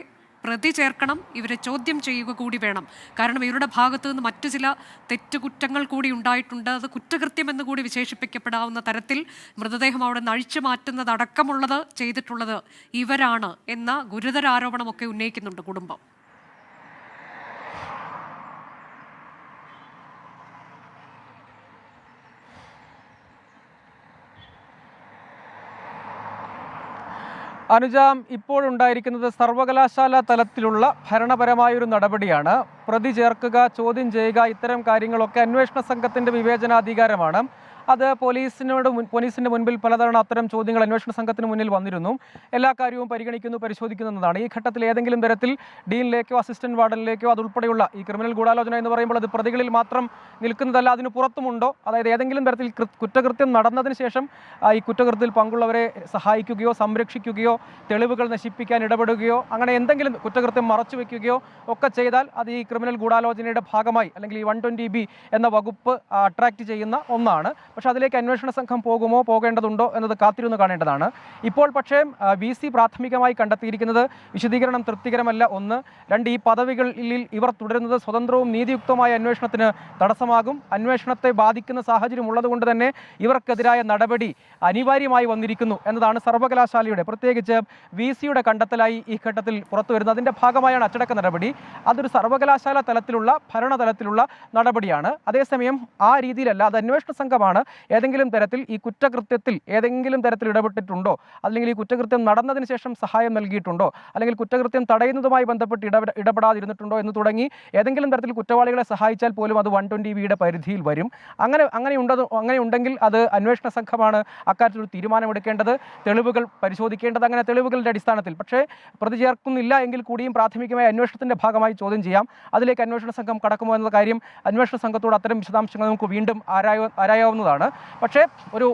പ്രതി ചേർക്കണം, ഇവരെ ചോദ്യം ചെയ്യുക കൂടി വേണം. കാരണം ഇവരുടെ ഭാഗത്തു നിന്ന് മറ്റു ചില തെറ്റുകുറ്റങ്ങൾ കൂടി ഉണ്ടായിട്ടുണ്ട്. അത് കുറ്റകൃത്യം എന്ന് കൂടി വിശേഷിപ്പിക്കപ്പെടാവുന്ന തരത്തിൽ മൃതദേഹം അവിടെ നിന്ന് അഴിച്ചു മാറ്റുന്നതടക്കമുള്ളത് ചെയ്തിട്ടുള്ളത് ഇവരാണ് എന്ന ഗുരുതര ആരോപണമൊക്കെ ഉന്നയിക്കുന്നുണ്ട് കുടുംബം. അനുജ, ഇപ്പോഴുണ്ടായിരിക്കുന്നത് സർവകലാശാല തലത്തിലുള്ള ഭരണപരമായൊരു നടപടിയാണ്. പ്രതി ചേർക്കുക, ചോദ്യം ചെയ്യുക, ഇത്തരം കാര്യങ്ങളൊക്കെ അന്വേഷണ സംഘത്തിൻ്റെ വിവേചനാധികാരമാണ്. അത് പോലീസിൻ്റെ മുൻപിൽ പലതവണ അത്തരം ചോദ്യങ്ങൾ അന്വേഷണ സംഘത്തിന് മുന്നിൽ വന്നിരുന്നു. എല്ലാ കാര്യവും പരിഗണിക്കുന്നു, പരിശോധിക്കുന്നു എന്നതാണ്. ഈ ഘട്ടത്തിൽ ഏതെങ്കിലും തരത്തിൽ ഡീനിലേക്കോ അസിസ്റ്റന്റ് വാർഡനിലേക്കോ അതുൾപ്പെടെയുള്ള ഈ ക്രിമിനൽ ഗൂഢാലോചന എന്ന് പറയുമ്പോൾ അത് പ്രതികളിൽ മാത്രം നിൽക്കുന്നതല്ല, അതിന് പുറത്തുമുണ്ടോ? അതായത് ഏതെങ്കിലും തരത്തിൽ കുറ്റകൃത്യം നടന്നതിന് ശേഷം ഈ കുറ്റകൃത്യത്തിൽ പങ്കുള്ളവരെ സഹായിക്കുകയോ സംരക്ഷിക്കുകയോ തെളിവുകൾ നശിപ്പിക്കാൻ ഇടപെടുകയോ അങ്ങനെ എന്തെങ്കിലും കുറ്റകൃത്യം മറച്ചു വയ്ക്കുകയോ ഒക്കെ ചെയ്താൽ അത് ഈ ക്രിമിനൽ ഗൂഢാലോചനയുടെ ഭാഗമായി അല്ലെങ്കിൽ ഈ 120B എന്ന വകുപ്പ് അട്രാക്ട് ചെയ്യുന്ന ഒന്നാണ്. പക്ഷേ അതിലേക്ക് അന്വേഷണ സംഘം പോകുമോ, പോകേണ്ടതുണ്ടോ എന്നത് കാത്തിരുന്ന് കാണേണ്ടതാണ്. ഇപ്പോൾ പക്ഷേ VC പ്രാഥമികമായി കണ്ടെത്തിയിരിക്കുന്നത് വിശദീകരണം തൃപ്തികരമല്ല. 1, 2, ഈ പദവികളിൽ ഇവർ തുടരുന്നത് സ്വതന്ത്രവും നീതിയുക്തമായ അന്വേഷണത്തിന് തടസ്സമാകും. അന്വേഷണത്തെ ബാധിക്കുന്ന സാഹചര്യം ഉള്ളതുകൊണ്ട് തന്നെ ഇവർക്കെതിരായ നടപടി അനിവാര്യമായി വന്നിരിക്കുന്നു എന്നതാണ് സർവകലാശാലയുടെ, പ്രത്യേകിച്ച് VCയുടെ കണ്ടെത്തലായി ഈ ഘട്ടത്തിൽ പുറത്തു വരുന്നത്. അതിൻ്റെ ഭാഗമായാണ് അച്ചടക്ക നടപടി. അതൊരു സർവകലാശാല തലത്തിലുള്ള ഭരണതലത്തിലുള്ള നടപടിയാണ്. അതേസമയം ആ രീതിയിലല്ല, അത് അന്വേഷണ സംഘമാണ് ഏതെങ്കിലും തരത്തിൽ ഈ കുറ്റകൃത്യത്തിൽ ഏതെങ്കിലും തരത്തിൽ ഇടപെട്ടിട്ടുണ്ടോ, അല്ലെങ്കിൽ ഈ കുറ്റകൃത്യം നടന്നതിന് ശേഷം സഹായം നൽകിയിട്ടുണ്ടോ, അല്ലെങ്കിൽ കുറ്റകൃത്യം തടയുന്നതുമായി ബന്ധപ്പെട്ട് ഇടപെടാതിരുന്നിട്ടുണ്ടോ എന്ന് തുടങ്ങി ഏതെങ്കിലും തരത്തിൽ കുറ്റവാളികളെ സഹായിച്ചാൽ പോലും അത് 120 പരിധിയിൽ വരും. അങ്ങനെ ഉണ്ടെങ്കിൽ അത് അന്വേഷണ സംഘമാണ് അക്കാര്യത്തിൽ ഒരു തീരുമാനമെടുക്കേണ്ടത്, തെളിവുകൾ പരിശോധിക്കേണ്ടത്. അങ്ങനെ തെളിവുകളുടെ അടിസ്ഥാനത്തിൽ പക്ഷേ പ്രതി ചേർക്കുന്നില്ല എങ്കിൽ കൂടിയും പ്രാഥമികമായ അന്വേഷണത്തിന്റെ ഭാഗമായി ചോദ്യം ചെയ്യാം. അതിലേക്ക് അന്വേഷണ സംഘം കടക്കുമോ എന്ന കാര്യം അന്വേഷണ സംഘത്തോട് അത്തരം വിശദാംശങ്ങൾ നമുക്ക് വീണ്ടും ആരായാവുന്നതാണ്. പക്ഷേ ഒരു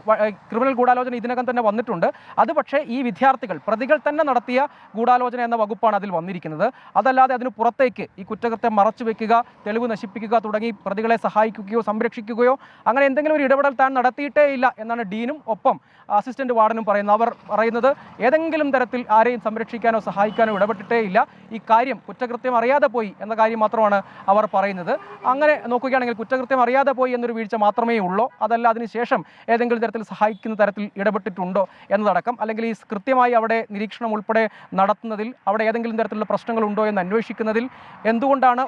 ക്രിമിനൽ ഗൂഢാലോചന ഇതിനകം തന്നെ വന്നിട്ടുണ്ട്. അത് പക്ഷേ ഈ വിദ്യാർത്ഥികൾ പ്രതികൾ തന്നെ നടത്തിയ ഗൂഢാലോചന എന്ന വകുപ്പാണ് അതിൽ വന്നിരിക്കുന്നത്. അതല്ലാതെ അതിന് പുറത്തേക്ക് ഈ കുറ്റകൃത്യം മറച്ചുവെക്കുക, തെളിവ് നശിപ്പിക്കുക തുടങ്ങി പ്രതികളെ സഹായിക്കുകയോ സംരക്ഷിക്കുകയോ അങ്ങനെ എന്തെങ്കിലും ഒരു ഇടപെടൽ താൻ നടത്തിയിട്ടേ ഇല്ല എന്നാണ് ഡീനും ഒപ്പം അസിസ്റ്റന്റ് വാർഡനും പറയുന്നത്. അവർ പറയുന്നത് ഏതെങ്കിലും തരത്തിൽ ആരെയും സംരക്ഷിക്കാനോ സഹായിക്കാനോ ഇടപെട്ടിട്ടേ ഇല്ല. ഈ കാര്യം കുറ്റകൃത്യം അറിയാതെ പോയി എന്ന കാര്യം മാത്രമാണ് അവർ പറയുന്നത്. അങ്ങനെ നോക്കുകയാണെങ്കിൽ കുറ്റകൃത്യം അറിയാതെ പോയി എന്നൊരു വീഴ്ച മാത്രമേ ഉള്ളൂ. അതല്ല അതിനുശേഷം ഏതെങ്കിലും തരത്തിൽ സഹായിക്കുന്ന തരത്തിൽ ഇടപെട്ടിട്ടുണ്ടോ എന്നതടക്കം, അല്ലെങ്കിൽ ഈ കൃത്യമായി അവിടെ നിരീക്ഷണം ഉൾപ്പെടെ നടത്തുന്നതിൽ അവിടെ ഏതെങ്കിലും തരത്തിലുള്ള പ്രശ്നങ്ങളുണ്ടോ എന്ന് അന്വേഷിക്കുന്നതിൽ എന്തുകൊണ്ടാണ്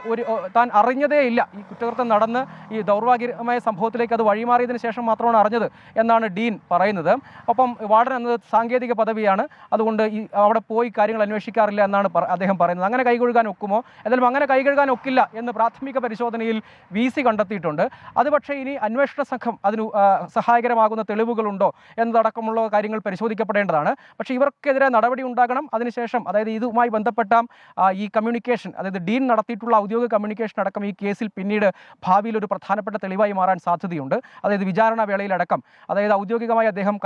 താൻ അറിഞ്ഞതേ ഇല്ല, ഈ കുറ്റകൃത്യം നടന്ന് ഈ ദൗർഭാഗ്യമായ സംഭവത്തിലേക്ക് അത് വഴിമാറിയതിനു ശേഷം മാത്രമാണ് അറിഞ്ഞത് എന്നാണ് ഡീൻ പറയുന്നത്. ഒപ്പം വാർഡൻ എന്നത് സാങ്കേതിക പദവിയാണ്, അതുകൊണ്ട് അവിടെ പോയി കാര്യങ്ങൾ അന്വേഷിക്കാറില്ല എന്നാണ് അദ്ദേഹം പറയുന്നത്. അങ്ങനെ കൈകഴുകാൻ ഒക്കുമോ? എന്തായാലും അങ്ങനെ കൈകഴുകാൻ ഒക്കില്ല എന്ന് പ്രാഥമിക പരിശോധനയിൽ VC കണ്ടെത്തിയിട്ടുണ്ട്. അത് പക്ഷേ ഇനി അന്വേഷണ സംഘം അതിന് സഹായകരമാകുന്ന തെളിവുകളുണ്ടോ എന്നതടക്കമുള്ള കാര്യങ്ങൾ പരിശോധിക്കപ്പെടേണ്ടതാണ്. പക്ഷേ ഇവർക്കെതിരെ നടപടി ഉണ്ടാകണം. അതിനുശേഷം അതായത് ഇതുമായി ബന്ധപ്പെട്ട ഈ കമ്മ്യൂണിക്കേഷൻ, അതായത് ഡീൻ നടത്തിയിട്ടുള്ള ഔദ്യോഗിക കമ്മ്യൂണിക്കേഷൻ അടക്കം ഈ കേസിൽ പിന്നീട് ഭാവിയിൽ ഒരു പ്രധാനപ്പെട്ട തെളിവായി മാറാൻ സാധ്യതയുണ്ട്. അതായത് വിചാരണ വേളയിലടക്കം, അതായത് ഔദ്യോഗികമായി അദ്ദേഹം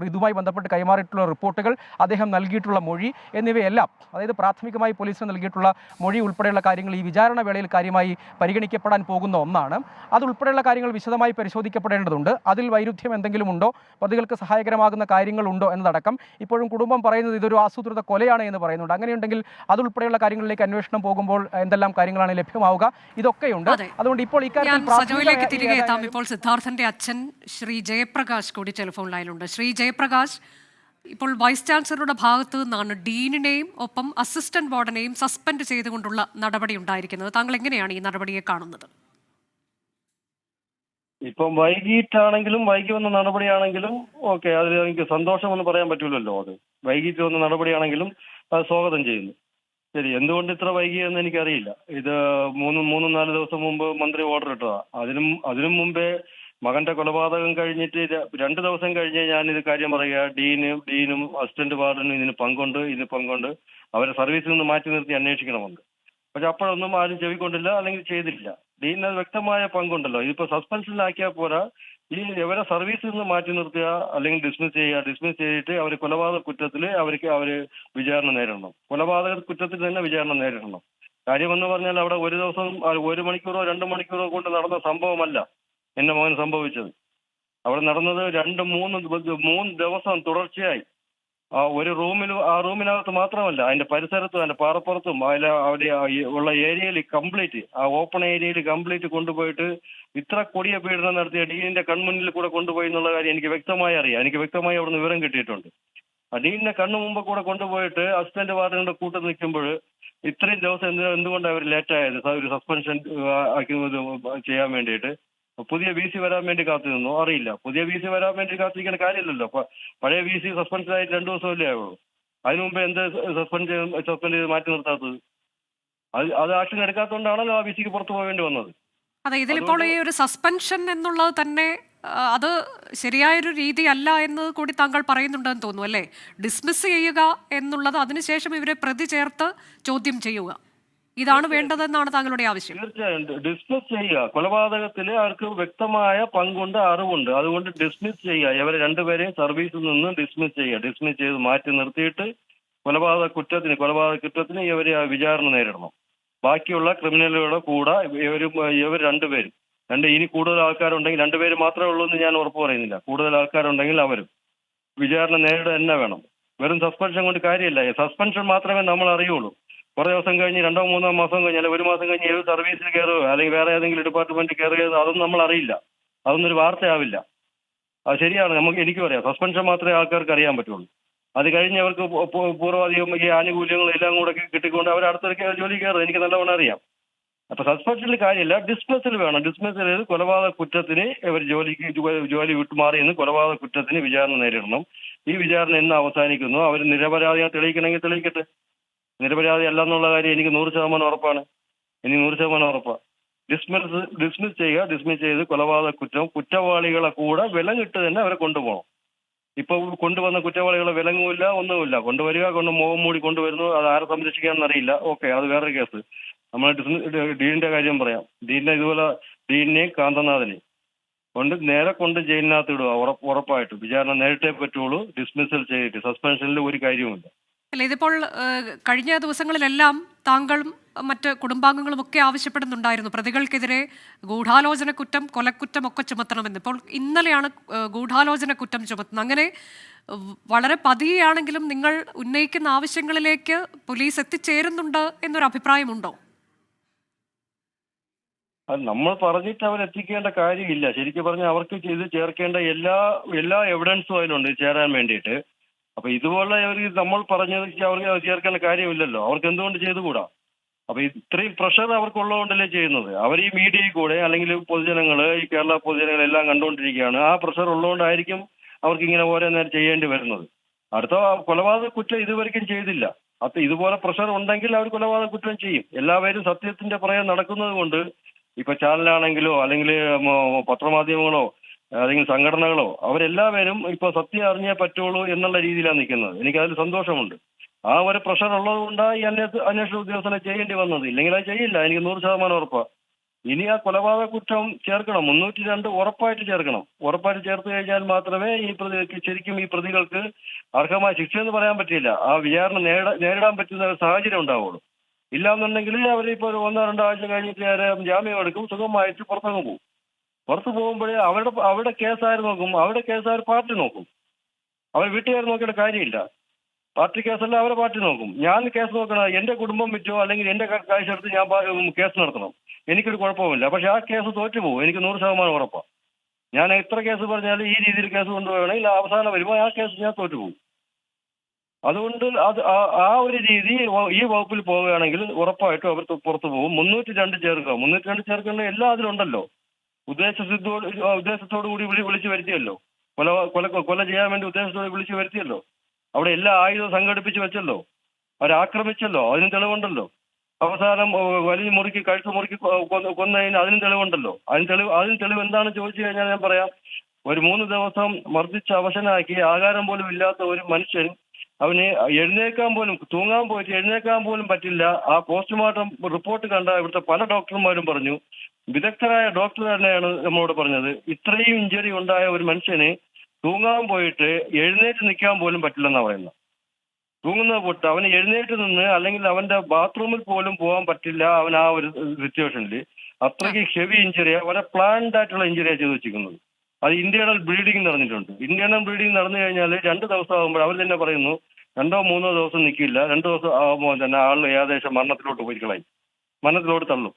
ഇതുമായി ബന്ധപ്പെട്ട് കൈമാറിയിട്ടുള്ള റിപ്പോർട്ടുകൾ, അദ്ദേഹം നൽകിയിട്ടുള്ള മൊഴി എന്നിവയെല്ലാം, അതായത് പ്രാഥമികമായി പോലീസിന് നൽകിയിട്ടുള്ള മൊഴി ഉൾപ്പെടെയുള്ള കാര്യങ്ങൾ ഈ വിചാരണ വേളയിൽ കാര്യമായി പരിഗണിക്കപ്പെടാൻ പോകുന്ന ഒന്നാണ്. അതുൾപ്പെടെയുള്ള കാര്യങ്ങൾ വിശദമായി പരിശോധിക്കപ്പെടേണ്ടതുണ്ട്. അതിൽ വൈരുദ്ധ്യം എന്തെങ്കിലും ഉണ്ടോ, പ്രതികൾക്ക് സഹായകരമാകുന്ന കാര്യങ്ങളുണ്ടോ എന്നതടക്കം. ഇപ്പോഴും കുടുംബം പറയുന്നത് ഇതൊരു ആസൂത്രിത കൊലയാണ് എന്ന് പറയുന്നുണ്ട്. അങ്ങനെയുണ്ടെങ്കിൽ അതുൾപ്പെടെയുള്ള കാര്യങ്ങളിലേക്ക് അന്വേഷണം പോകുമ്പോൾ എന്തെല്ലാം കാര്യങ്ങളാണ് ലഭ്യമാവുക, ഇതൊക്കെയുണ്ട്. അതുകൊണ്ട് ഇപ്പോൾ സജോയിലേക്ക് തിരികെ എത്താം. ഇപ്പോൾ സിദ്ധാർത്ഥന്റെ അച്ഛൻ ശ്രീ ജയപ്രകാശ് കൂടി ടെലിഫോൺ ലൈനിലുണ്ട്. ശ്രീ ജയപ്രകാശ്, ഇപ്പോൾ വൈസ് ചാൻസലറുടെ ഭാഗത്തു നിന്നാണ് ഡീനിനെയും ഒപ്പം അസിസ്റ്റന്റ് വാർഡനെയും സസ്പെൻഡ് ചെയ്തുകൊണ്ടുള്ള നടപടി ഉണ്ടായിരിക്കുന്നത്. താങ്കൾ എങ്ങനെയാണ് ഈ നടപടിയെ കാണുന്നത്? ഇപ്പം വൈകിട്ടാണെങ്കിലും വൈകി വന്ന നടപടിയാണെങ്കിലും ഓക്കെ, അതിൽ എനിക്ക് സന്തോഷമെന്ന് പറയാൻ പറ്റൂലല്ലോ. അത് വൈകിട്ട് വന്ന നടപടിയാണെങ്കിലും അത് സ്വാഗതം ചെയ്യുന്നു. ശരി, എന്തുകൊണ്ട് ഇത്ര വൈകിയെന്ന് എനിക്കറിയില്ല. ഇത് മൂന്നും 4 ദിവസം മുമ്പ് മന്ത്രി ഓർഡർ ഇട്ടതാ. അതിനും മുമ്പേ മകന്റെ കൊലപാതകം കഴിഞ്ഞിട്ട് 2 ദിവസം കഴിഞ്ഞ് ഞാനിത് കാര്യം പറയുക. ഡീനും അസിസ്റ്റന്റ് വാർഡനും ഇതിന് പങ്കുണ്ട്, അവരെ സർവീസിൽ നിന്ന് മാറ്റി നിർത്തി അന്വേഷിക്കണമെന്ന്. പക്ഷെ അപ്പോഴൊന്നും ആരും ചെവിക്കൊണ്ടില്ല, അല്ലെങ്കിൽ ചെയ്തില്ല. ഡീനിന് അത് വ്യക്തമായ പങ്കുണ്ടല്ലോ. ഇതിപ്പോ സസ്പെൻഷനിലാക്കിയാൽ പോരാ, ഇവരെ സർവീസിൽ നിന്ന് മാറ്റി നിർത്തുക, അല്ലെങ്കിൽ ഡിസ്മിസ് ചെയ്തിട്ട് അവർ കൊലപാതക കുറ്റത്തിൽ അവര് വിചാരണ നേരിടണം. കൊലപാതക കുറ്റത്തിൽ തന്നെ വിചാരണ നേരിടണം. കാര്യമെന്ന് പറഞ്ഞാൽ അവിടെ ഒരു ദിവസം 1 മണിക്കൂറോ 2 മണിക്കൂറോ കൊണ്ട് നടന്ന സംഭവമല്ല എന്റെ മകൻ സംഭവിച്ചത്. അവിടെ നടന്നത് 2-3 ദിവസം തുടർച്ചയായി ഒരു റൂമിനകത്ത് മാത്രമല്ല, അതിന്റെ പരിസരത്തും അതിന്റെ പാറപ്പുറത്തും അവിടെ ഉള്ള ഏരിയയിൽ കംപ്ലീറ്റ്, ആ ഓപ്പൺ ഏരിയയിൽ കംപ്ലീറ്റ് കൊണ്ടുപോയിട്ട് ഇത്ര കൊടിയ പീഡനം നടത്തിയ ഡീനിന്റെ കൺമുന്നിൽ കൂടെ കൊണ്ടുപോയി എന്നുള്ള കാര്യം എനിക്ക് വ്യക്തമായി അറിയാം. എനിക്ക് വ്യക്തമായി അവിടുന്ന് വിവരം കിട്ടിയിട്ടുണ്ട്. ആ ഡീനിന്റെ കണ്ണു മുമ്പ് കൂടെ കൊണ്ടുപോയിട്ട് അസിസ്റ്റന്റ് വാർഡനുടെ കൂട്ടം നിൽക്കുമ്പോൾ ഇത്രയും ദിവസം എന്തുകൊണ്ടാണ് അവർ ലേറ്റായത്? ഒരു സസ്പെൻഷൻ ചെയ്യാൻ വേണ്ടിയിട്ട് പുതിയ VC വരാൻ വേണ്ടി കാത്തു നിന്നോ? അറിയില്ല. പുതിയ VC വരാൻ വേണ്ടി കാത്തിരിക്കേണ്ട കാര്യമില്ലല്ലോ. പഴയ VC സസ്പെൻഷനായിട്ട് 2 ദിവസമല്ലേ ആവുള്ളൂ. അതിനു മുമ്പ് എന്ത് സസ്പെൻഡ് ചെയ്ത് മാറ്റി നിർത്താത്തത്? അത് ആക്ഷൻ എടുക്കാത്തതുകൊണ്ടാണല്ലോ ആ VCക്ക് പുറത്തു പോകേണ്ടി വന്നത്. അതെ, ഇതിലിപ്പോൾ ഈ ഒരു സസ്പെൻഷൻ എന്നുള്ളത് തന്നെ അത് ശരിയായൊരു രീതിയല്ല എന്ന് കൂടി താങ്കൾ പറയുന്നുണ്ടെന്ന് തോന്നുന്നു അല്ലേ? ഡിസ്മിസ് ചെയ്യുക എന്നുള്ളത്, അതിനുശേഷം ഇവരെ പ്രതി ചേർത്ത് ചോദ്യം ചെയ്യുക, ഇതാണ് വേണ്ടതെന്നാണ് താങ്കളുടെ ആവശ്യം. തീർച്ചയായും ഡിസ്മിസ് ചെയ്യുക. കൊലപാതകത്തിൽ അവർക്ക് വ്യക്തമായ പങ്കുണ്ട്, അറിവുണ്ട്. അതുകൊണ്ട് ഡിസ്മിസ് ചെയ്യുക. ഇവരെ 2 പേരെയും സർവീസിൽ നിന്ന് ഡിസ്മിസ് ചെയ്യുക. ഡിസ്മിസ് ചെയ്ത് മാറ്റി നിർത്തിയിട്ട് കൊലപാതക കുറ്റത്തിന് ഇവരെ വിചാരണ നേരിടണം. ബാക്കിയുള്ള ക്രിമിനലുകളുടെ കൂടെ ഇവർ 2 പേരും ഇനി കൂടുതൽ ആൾക്കാരുണ്ടെങ്കിൽ 2 പേര് മാത്രമേ ഉള്ളൂ എന്ന് ഞാൻ ഉറപ്പ് പറയുന്നില്ല. കൂടുതൽ ആൾക്കാരുണ്ടെങ്കിൽ അവരും വിചാരണ നേരിടുക തന്നെ വേണം. വെറും സസ്പെൻഷൻ കൊണ്ട് കാര്യമില്ല. സസ്പെൻഷൻ മാത്രമേ നമ്മൾ അറിയുള്ളൂ. കുറെ ദിവസം കഴിഞ്ഞ് 2-3 മാസം കഴിഞ്ഞ്, അല്ലെങ്കിൽ 1 മാസം കഴിഞ്ഞ് ഏത് സർവീസിൽ കയറുകയോ അല്ലെങ്കിൽ വേറെ ഏതെങ്കിലും ഡിപ്പാർട്ട്മെന്റിൽ കയറുകയോ അതൊന്നും നമ്മൾ അറിയില്ല. അതൊന്നും ഒരു വാർത്തയാവില്ല. അത് ശരിയാണ്, എനിക്കും അറിയാം. സസ്പെൻഷൻ മാത്രമേ ആൾക്കാർക്ക് അറിയാൻ പറ്റുള്ളൂ. അത് കഴിഞ്ഞ് അവർക്ക് പൂർവ്വാധികം ഈ ആനുകൂല്യങ്ങളും എല്ലാം കൂടെ കിട്ടിക്കൊണ്ട് അവർ അടുത്തൊരു ജോലി കയറും. എനിക്ക് നല്ലവണ്ണം അറിയാം. അപ്പൊ സസ്പെൻഷനിൽ കാര്യമില്ല, ഡിസ്മിസൽ വേണം. ഡിസ്മിസൽ ചെയ്ത് കൊലപാതക കുറ്റത്തിന് ഇവർ ജോലി വിട്ടുമാറി എന്ന് കൊലപാതക കുറ്റത്തിന് വിചാരണ നേരിടണം. ഈ വിചാരണ എന്ന് അവസാനിക്കുന്നു അവർ നിരപരാധിയെ തെളിയിക്കണമെങ്കിൽ തെളിയിക്കട്ടെ. നിരപരാധി അല്ല എന്നുള്ള കാര്യം എനിക്ക് 100% ഉറപ്പാണ്. എനിക്ക് 100% ഉറപ്പാണ്. ഡിസ്മിസ് ചെയ്ത് കൊലപാതക കുറ്റവാളികളെ കൂടെ വിലങ്ങിട്ട് തന്നെ അവരെ കൊണ്ടുപോകണം. ഇപ്പൊ കൊണ്ടുവന്ന കുറ്റവാളികളെ വിലങ്ങുമില്ല, ഒന്നുമില്ല. കൊണ്ടുവരിക, മുഖം മൂടി കൊണ്ടുവരുന്നു. അത് ആരെ സംരക്ഷിക്കാമെന്ന് അറിയില്ല. ഓക്കെ, അത് വേറൊരു കേസ്. നമ്മൾ ഡീനിന്റെ കാര്യം പറയാം. ഇതുപോലെ ഡീനിനെയും കാന്തനാഥനെയും കൊണ്ട് ജയിലിനകത്ത് ഇടുക ഉറപ്പായിട്ടും. വിചാരണ നേരിട്ടേ പറ്റുള്ളൂ. ഡിസ്മിസൽ ചെയ്തിട്ട് സസ്പെൻഷനിൽ ഒരു കാര്യവുമില്ല. അല്ല, ഇതിപ്പോൾ കഴിഞ്ഞ ദിവസങ്ങളിലെല്ലാം താങ്കളും മറ്റ് കുടുംബാംഗങ്ങളും ഒക്കെ ആവശ്യപ്പെടുന്നുണ്ടായിരുന്നു പ്രതികൾക്കെതിരെ ഗൂഢാലോചന കുറ്റം, കൊലക്കുറ്റം ഒക്കെ ചുമത്തണമെന്ന്. ഇപ്പോൾ ഇന്നലെയാണ് ഗൂഢാലോചന കുറ്റം ചുമത്തുന്നത്. അങ്ങനെ വളരെ പതിയെയാണെങ്കിലും നിങ്ങൾ ഉന്നയിക്കുന്ന ആവശ്യങ്ങളിലേക്ക് പോലീസ് എത്തിച്ചേരുന്നുണ്ട് എന്നൊരു അഭിപ്രായമുണ്ടോ? അത് നമ്മൾ പറഞ്ഞിട്ട് അവരെത്തിക്കേണ്ട കാര്യമില്ല. ശരിക്കും പറഞ്ഞാൽ അവർക്ക് ഇത് ചേർക്കേണ്ട എല്ലാ എവിഡൻസും അതിലുണ്ട് ചേരാൻ വേണ്ടിയിട്ട്. അപ്പൊ ഇതുപോലെ നമ്മൾ പറഞ്ഞത് അവർക്ക് ചേർക്കേണ്ട കാര്യമില്ലല്ലോ. അവർക്ക് എന്തുകൊണ്ട് ചെയ്തുകൂടാ? അപ്പൊ ഇത്രയും പ്രഷർ അവർക്കുള്ളതുകൊണ്ടല്ലേ ചെയ്യുന്നത്. അവർ ഈ മീഡിയയിൽ കൂടെ അല്ലെങ്കിൽ പൊതുജനങ്ങള്, ഈ കേരള പൊതുജനങ്ങൾ എല്ലാം കണ്ടുകൊണ്ടിരിക്കുകയാണ്. ആ പ്രഷർ ഉള്ളതുകൊണ്ടായിരിക്കും അവർക്ക് ഇങ്ങനെ ഓരോ നേരം ചെയ്യേണ്ടി വരുന്നത്. അടുത്ത കൊലപാതക കുറ്റം ഇതുവരെയ്ക്കും ചെയ്തില്ല. അപ്പൊ ഇതുപോലെ പ്രഷർ ഉണ്ടെങ്കിൽ അവർ കൊലപാതക കുറ്റം ചെയ്യും. എല്ലാവരും സത്യത്തിന്റെ പുറകെ നടക്കുന്നത് കൊണ്ട് ഇപ്പൊ ചാനലാണെങ്കിലോ അല്ലെങ്കിൽ പത്രമാധ്യമങ്ങളോ അല്ലെങ്കിൽ സംഘടനകളോ അവരെല്ലാവരും ഇപ്പൊ സത്യം അറിഞ്ഞേ പറ്റുള്ളൂ എന്നുള്ള രീതിയിലാണ് നിൽക്കുന്നത്. എനിക്കതിൽ സന്തോഷമുണ്ട്. ആ ഒരു പ്രഷർ ഉള്ളത് കൊണ്ടാണ് ഈ അന്വേഷണ ഉദ്യോഗസ്ഥനെ ചെയ്യേണ്ടി വന്നത്. ഇല്ലെങ്കിൽ അത് ചെയ്യില്ല. എനിക്ക് 100% ഉറപ്പാണ്. ഇനി ആ കൊലപാതക കുറ്റം ചേർക്കണം. 302 ഉറപ്പായിട്ട് ചേർക്കണം. ഉറപ്പായിട്ട് ചേർത്ത് കഴിഞ്ഞാൽ മാത്രമേ ശരിക്കും ഈ പ്രതികൾക്ക് അർഹമായ ശിക്ഷയെന്ന് പറയാൻ പറ്റില്ല. ആ വിചാരണ നേരിടാൻ പറ്റുന്ന ഒരു സാഹചര്യം ഉണ്ടാവുള്ളൂ. ഇല്ലാന്നുണ്ടെങ്കിൽ അവരിപ്പോൾ ഒരു 1-2 ആഴ്ച കഴിഞ്ഞിട്ട് ജാമ്യം എടുക്കും, സുഖമായിട്ട് പുറത്തങ്ങ് പോകും. പുറത്ത് പോകുമ്പോഴേ അവരുടെ കേസാര് നോക്കും. അവരുടെ കേസാര് പാർട്ടി നോക്കും. അവർ വീട്ടുകാർ നോക്കിയിട്ട് കാര്യമില്ല. പാർട്ടി കേസല്ല, അവരെ പാർട്ടി നോക്കും. ഞാൻ കേസ് നോക്കണം. എന്റെ കുടുംബം വിറ്റോ അല്ലെങ്കിൽ എന്റെ കാശ് എടുത്ത് ഞാൻ കേസ് നടത്തണം. എനിക്കൊരു കുഴപ്പമില്ല. പക്ഷെ ആ കേസ് തോറ്റുപോകും. എനിക്ക് 100% ഉറപ്പാണ്. ഞാൻ എത്ര കേസ് പറഞ്ഞാലും ഈ രീതിയിൽ കേസ് കൊണ്ടുപോകണമെങ്കിൽ അവസാനം വരുമ്പോൾ ആ കേസ് ഞാൻ തോറ്റുപോകും. അതുകൊണ്ട് ആ ഒരു രീതി ഈ വകുപ്പിൽ പോവുകയാണെങ്കിൽ ഉറപ്പായിട്ടും അവർ പുറത്തു പോകും. 302 ചേർക്കുക. 302 ചേർക്കേണ്ട എല്ലാ അതിലുണ്ടല്ലോ. ഉദ്ദേശത്തോടു കൂടി വിളിച്ചു വരുത്തിയല്ലോ. കൊല ചെയ്യാൻ വേണ്ടി ഉദ്ദേശത്തോടെ വിളിച്ചു വരുത്തിയല്ലോ. അവിടെ എല്ലാ ആയുധവും സംഘടിപ്പിച്ച് വെച്ചല്ലോ. അവരാക്രമിച്ചല്ലോ. അതിന് തെളിവുണ്ടല്ലോ. അവസാനം വലിയ മുറുക്കി കഴുത്ത് മുറുക്കി കൊന്നതിന് അതിനും തെളിവുണ്ടല്ലോ. അതിന് തെളിവ് എന്താണെന്ന് ചോദിച്ചു കഴിഞ്ഞാൽ ഞാൻ പറയാം. ഒരു 3 ദിവസം മർദ്ദിച്ച് അവശനാക്കി ആഹാരം പോലും ഇല്ലാത്ത ഒരു മനുഷ്യൻ, അവന് എഴുന്നേക്കാൻ പോലും, തൂങ്ങാൻ പോയിട്ട് എഴുന്നേക്കാൻ പോലും പറ്റില്ല. ആ പോസ്റ്റ്മോർട്ടം റിപ്പോർട്ട് കണ്ട ഇവിടുത്തെ പല ഡോക്ടർമാരും പറഞ്ഞു, വിദഗ്ധരായ ഡോക്ടർ തന്നെയാണ് നമ്മളോട് പറഞ്ഞത്, ഇത്രയും ഇഞ്ചുറി ഉണ്ടായ ഒരു മനുഷ്യന് തൂങ്ങാൻ പോയിട്ട് എഴുന്നേറ്റ് നിൽക്കാൻ പോലും പറ്റില്ലെന്നാണ് പറയുന്നത്. തൂങ്ങുന്നത് പൊട്ട് അവന് എഴുന്നേറ്റ് നിന്ന് അല്ലെങ്കിൽ അവന്റെ ബാത്റൂമിൽ പോലും പോകാൻ പറ്റില്ല. അവൻ ആ ഒരു സിറ്റുവേഷനിൽ അത്രയ്ക്ക് ഹെവി ഇഞ്ചുറിയാണ്, വളരെ പ്ലാൻഡ് ആയിട്ടുള്ള ഇഞ്ചുറിയാണ് ചെയ്ത് വെച്ചിരിക്കുന്നത്. അത് ഇന്റേണൽ ബ്ലീഡിങ് നടന്നിട്ടുണ്ട്. ഇന്റേണൽ ബ്ലീഡിങ് നടന്നു കഴിഞ്ഞാൽ 2 ദിവസം ആകുമ്പോൾ അവർ തന്നെ പറയുന്നു 2-3 ദിവസം നിൽക്കില്ല. 2 ദിവസം ആകുമ്പോൾ തന്നെ ആൾ ഏകദേശം മരണത്തിലോട്ട് തള്ളും.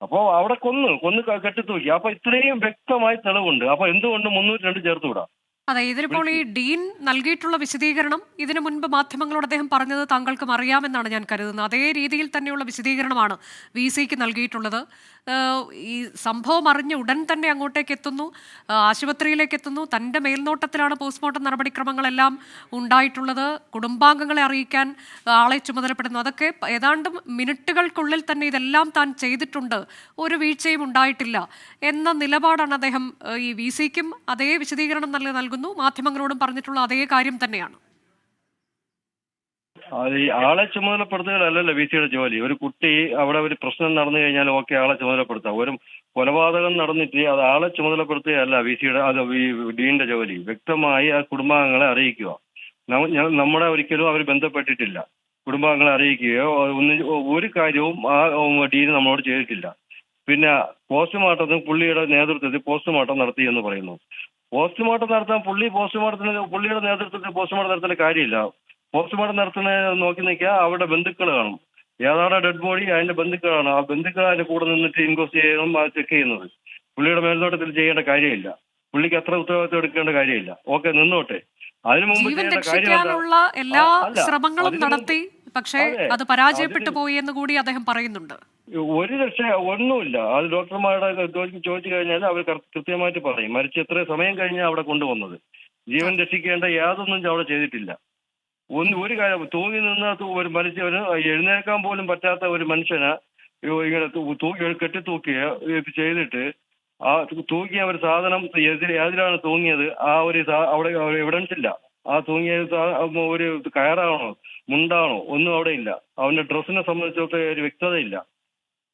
അപ്പോൾ അവിടെ കൊന്ന് കെട്ടിത്തൂക്കി. അപ്പൊ ഇത്രയും വ്യക്തമായി തെളിവുണ്ട്. അപ്പൊ എന്തുകൊണ്ട് 302 ചേർത്തുവിടാം? അതെ, ഇതിലിപ്പോൾ ഈ ഡീൻ നൽകിയിട്ടുള്ള വിശദീകരണം ഇതിനു മുൻപ് മാധ്യമങ്ങളോട് അദ്ദേഹം പറഞ്ഞത് താങ്കൾക്കും അറിയാമെന്നാണ് ഞാൻ കരുതുന്നത്. അതേ രീതിയിൽ തന്നെയുള്ള വിശദീകരണമാണ് VC-ക്ക് നൽകിയിട്ടുള്ളത്. ഈ സംഭവം അറിഞ്ഞ് ഉടൻ തന്നെ അങ്ങോട്ടേക്ക് എത്തുന്നു, ആശുപത്രിയിലേക്ക് എത്തുന്നു. തൻ്റെ മേൽനോട്ടത്തിലാണ് പോസ്റ്റ്മോർട്ടം നടപടിക്രമങ്ങളെല്ലാം ഉണ്ടായിട്ടുള്ളത്. കുടുംബാംഗങ്ങളെ അറിയിക്കാൻ ആളെ ചുമതലപ്പെടുന്നു. അതൊക്കെ ഏതാണ്ട് മിനിറ്റുകൾക്കുള്ളിൽ തന്നെ ഇതെല്ലാം താൻ ചെയ്തിട്ടുണ്ട്, ഒരു വീഴ്ചയും ഉണ്ടായിട്ടില്ല എന്ന നിലപാടാണ് അദ്ദേഹം ഈ VC-ക്കും അതേ വിശദീകരണം നൽകുന്നു. മാധ്യമങ്ങളോടും പറഞ്ഞിട്ടുള്ള അതേ കാര്യം തന്നെയാണ്. അത് ഈ ആളെ ചുമതലപ്പെടുത്തുകയല്ലല്ലോ VC-യുടെ ജോലി. ഒരു കുട്ടി അവിടെ ഒരു പ്രശ്നം നടന്നു കഴിഞ്ഞാൽ ഓക്കെ, ആളെ ചുമതലപ്പെടുത്താം. ഒരു കൊലപാതകം നടന്നിട്ട് അത് ആളെ ചുമതലപ്പെടുത്തുകയല്ല VC-യുടെ, അത് ഡീനിന്റെ ജോലി. വ്യക്തമായി ആ കുടുംബാംഗങ്ങളെ അറിയിക്കുക. നമ്മളെ ഒരിക്കലും അവർ ബന്ധപ്പെട്ടിട്ടില്ല. കുടുംബാംഗങ്ങളെ അറിയിക്കുകയോ ഒരു കാര്യവും ആ ഡീൻ നമ്മളോട് ചെയ്തിട്ടില്ല. പിന്നെ പോസ്റ്റ്മോർട്ടത്തിന് പുള്ളിയുടെ നേതൃത്വത്തിൽ പോസ്റ്റ്മോർട്ടം നടത്തി എന്ന് പറയുന്നു. പോസ്റ്റ്മോർട്ടം നടത്താൻ പുള്ളിയുടെ നേതൃത്വത്തിൽ പോസ്റ്റ്മോർട്ടം നടത്തേണ്ട കാര്യമില്ല. പോസ്റ്റ്മോർട്ടം നടത്തുന്നത് നോക്കി നിൽക്കുക, അവിടെ ബന്ധുക്കൾ കാണും. ഏതാണ് ഡെഡ് ബോഡി, അതിന്റെ ബന്ധുക്കളാണ്. ആ ബന്ധുക്കൾ അതിന്റെ കൂടെ നിന്നിട്ട് ഇൻക്വസ്റ്റ് ചെയ്യണം, അത് ചെക്ക് ചെയ്യുന്നത്. പുള്ളിയുടെ മേൽനോട്ടത്തിൽ ചെയ്യേണ്ട കാര്യമില്ല. പുള്ളിക്ക് അത്ര ഉത്തരവാദിത്വം എടുക്കേണ്ട കാര്യമില്ല. ഓക്കെ, നിന്നോട്ടെ. അതിനു മുമ്പ് ജീവൻ രക്ഷിക്കാനുള്ള എല്ലാ ശ്രമങ്ങളും നടത്തി പക്ഷേ അത് പരാജയപ്പെട്ടു പോയി എന്ന് കൂടി അദ്ദേഹം പറയുന്നുണ്ട്. ഒരു രക്ഷ ഒന്നുമില്ല. അത് ഡോക്ടർമാരുടെ ചോദിച്ചു കഴിഞ്ഞാൽ അവർ കൃത്യമായിട്ട് പറയും. മരിച്ച് എത്ര സമയം കഴിഞ്ഞാൽ അവിടെ കൊണ്ടുവന്നത്. ജീവൻ രക്ഷിക്കേണ്ട യാതൊന്നും അവിടെ ചെയ്തിട്ടില്ല. ഒരു കാര്യം തൂങ്ങി നിന്ന് ഒരു മനുഷ്യന് എഴുന്നേൽക്കാൻ പോലും പറ്റാത്ത ഒരു മനുഷ്യന് ഇങ്ങനെ കെട്ടിത്തൂക്കിയ ഇത് ചെയ്തിട്ട് ആ തൂക്കിയ ഒരു സാധനം ഏതിലാണ് തൂങ്ങിയത് ആ ഒരു അവിടെ എവിഡൻസ് ഇല്ല. ആ തൂങ്ങിയത് ഒരു കയറാണോ മുണ്ടാണോ ഒന്നും അവിടെ ഇല്ല. അവന്റെ ഡ്രസ്സിനെ സംബന്ധിച്ചിട്ട് ഒരു വ്യക്തതയില്ല.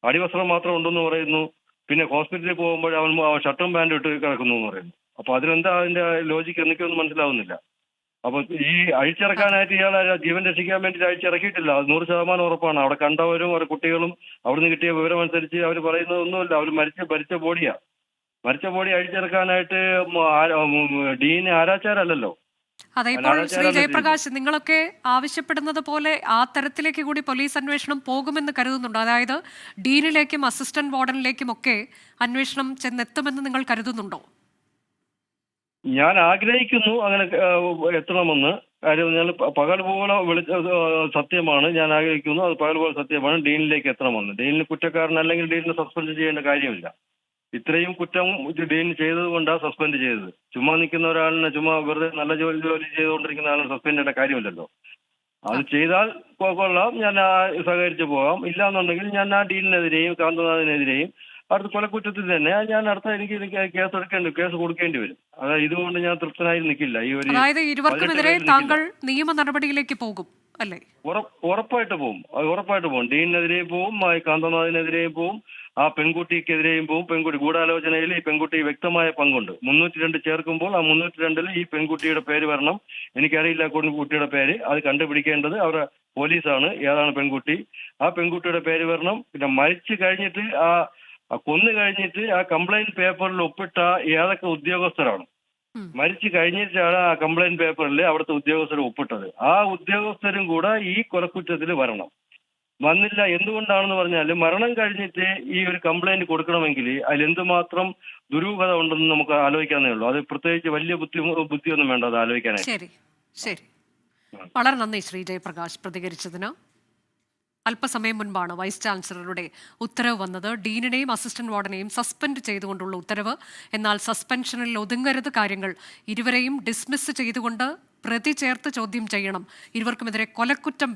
അടിവസ്ത്രം മാത്രം ഉണ്ടെന്ന് പറയുന്നു. പിന്നെ ഹോസ്പിറ്റലിൽ പോകുമ്പോൾ അവൻ ഷർട്ടും പാൻറ്റും ഇട്ട് കിടക്കുന്നു എന്ന് പറയുന്നു. അപ്പൊ അതിലെന്താ അതിന്റെ ലോജിക്ക് എനിക്കൊന്നും മനസ്സിലാവുന്നില്ല. അപ്പൊ ഈ അഴിച്ചിറക്കാനായിട്ട് ഇയാളെ ജീവൻ രക്ഷിക്കാൻ വേണ്ടി അഴിച്ചിറക്കിയിട്ടില്ല. അത് 100% ഉറപ്പാണ്. അവിടെ കണ്ടവരും അവരുടെ കുട്ടികളും അവിടുന്ന് കിട്ടിയ വിവരം അനുസരിച്ച് അവർ പറയുന്നത് ഒന്നുമില്ല. അവർ മരിച്ച ബോഡിയാ. മരിച്ച ബോഡി അഴിച്ചിറക്കാനായിട്ട് ഡീൻ ആരാച്ചാരല്ലോ. അതെ, ഇപ്പോൾ ശ്രീ ജയപ്രകാശ്, നിങ്ങളൊക്കെ ആവശ്യപ്പെടുന്നത് പോലെ ആ തരത്തിലേക്ക് കൂടി പോലീസ് അന്വേഷണം പോകുമെന്ന് കരുതുന്നുണ്ടോ? അതായത് ഡീനിലേക്കും അസിസ്റ്റന്റ് വാർഡനിലേക്കും ഒക്കെ അന്വേഷണം ചെന്നെത്തുമെന്ന് നിങ്ങൾ കരുതുന്നുണ്ടോ? ഞാൻ ആഗ്രഹിക്കുന്നു അങ്ങനെ എത്തണമെന്ന്. കാര്യം ഞാൻ പകൽ പോലെ സത്യമാണ്. ഞാൻ ആഗ്രഹിക്കുന്നു അത് പകൽ പോലെ സത്യമാണ് ഡീനിലേക്ക് എത്തണമെന്ന്. ഡീനിന് കുറ്റക്കാരനല്ലെങ്കിൽ ഡീനിനെ സസ്പെൻഡ് ചെയ്യേണ്ട കാര്യമില്ല. ഇത്രയും കുറ്റം ഡീൻ ചെയ്തത് കൊണ്ടാണ് സസ്പെൻഡ് ചെയ്തത്. ചുമ്മാ നിൽക്കുന്ന ഒരാളിനെ ചുമ്മാ വെറുതെ നല്ല ജോലി ചെയ്തുകൊണ്ടിരിക്കുന്ന ആളിനെ സസ്പെൻഡ് ചെയ്യേണ്ട കാര്യമില്ലല്ലോ. അത് ചെയ്താൽ കൊള്ളാം, ഞാൻ സഹകരിച്ചു പോകാം. ഇല്ലാന്നുണ്ടെങ്കിൽ ഞാൻ ആ ഡീനിനെതിരെയും കാന്തനാഥിനെതിരെയും അടുത്ത കൊലക്കുറ്റത്തിൽ തന്നെ ഞാൻ എനിക്ക് കേസ് കൊടുക്കേണ്ടി വരും. അതായത് ഇതുകൊണ്ട് ഞാൻ തൃപ്തനായി നിൽക്കില്ല. ഈ ഒരു അതായത് ഇരുവർക്കുമെതിരെ താങ്കൾ നിയമ നടപടിയിലേക്ക് പോകും അല്ലേ? ഉറപ്പായിട്ട് പോകും. ഡീനിനെതിരെയും പോവും, കാന്തനാഥിനെതിരെയും പോവും, ആ പെൺകുട്ടിക്കെതിരെയും പോവും. പെൺകുട്ടി ഗൂഢാലോചനയിൽ ഈ പെൺകുട്ടി വ്യക്തമായ പങ്കുണ്ട്. 302 ചേർക്കുമ്പോൾ ആ 302 ഈ പെൺകുട്ടിയുടെ പേര് വരണം. എനിക്കറിയില്ല കുട്ടിയുടെ പേര്. അത് കണ്ടുപിടിക്കേണ്ടത് അവരുടെ പോലീസാണ്. ഏതാണ് പെൺകുട്ടി, ആ പെൺകുട്ടിയുടെ പേര് വരണം. പിന്നെ മരിച്ചു കഴിഞ്ഞിട്ട് കൊന്നു കഴിഞ്ഞിട്ട് ആ കംപ്ലൈന്റ് പേപ്പറിൽ ഒപ്പിട്ട ഏതൊക്കെ ഉദ്യോഗസ്ഥരാണ്, മരിച്ചു കഴിഞ്ഞിട്ടാണ് ആ കംപ്ലൈന്റ് പേപ്പറിൽ അവിടുത്തെ ഉദ്യോഗസ്ഥർ ഒപ്പിട്ടത്. ആ ഉദ്യോഗസ്ഥരും കൂടെ ഈ കൊലക്കുറ്റത്തിൽ വരണം. വന്നില്ല. എന്തുകൊണ്ടാണെന്ന് പറഞ്ഞാൽ മരണം കഴിഞ്ഞിട്ട് ഈ ഒരു കംപ്ലൈന്റ് കൊടുക്കണമെങ്കിൽ അതിൽ എന്തുമാത്രം ദുരൂഹത ഉണ്ടെന്ന് നമുക്ക് ആലോചിക്കാനേ ഉള്ളൂ. അത് പ്രത്യേകിച്ച് വലിയ ബുദ്ധിയൊന്നും വേണ്ട അത് ആലോചിക്കാനായി. ശരി. വളരെ നന്ദി ശ്രീ ജയപ്രകാശ് പ്രതികരിച്ചതിന്. അല്പസമയം മുൻപാണ് വൈസ് ചാൻസലറുടെ ഉത്തരവ് വന്നത്. ഡീനിനെയും അസിസ്റ്റന്റ് വാർഡനെയും സസ്പെൻഡ് ചെയ്തുകൊണ്ടുള്ള ഉത്തരവ്. എന്നാൽ സസ്പെൻഷനിൽ ഒതുങ്ങരുത് കാര്യങ്ങൾ. ഇരുവരെയും ഡിസ്മിസ് ചെയ്തുകൊണ്ട് പ്രതി ചേർത്ത് ചോദ്യം ചെയ്യണം. ഇരുവർക്കുമെതിരെ കൊലക്കുറ്റം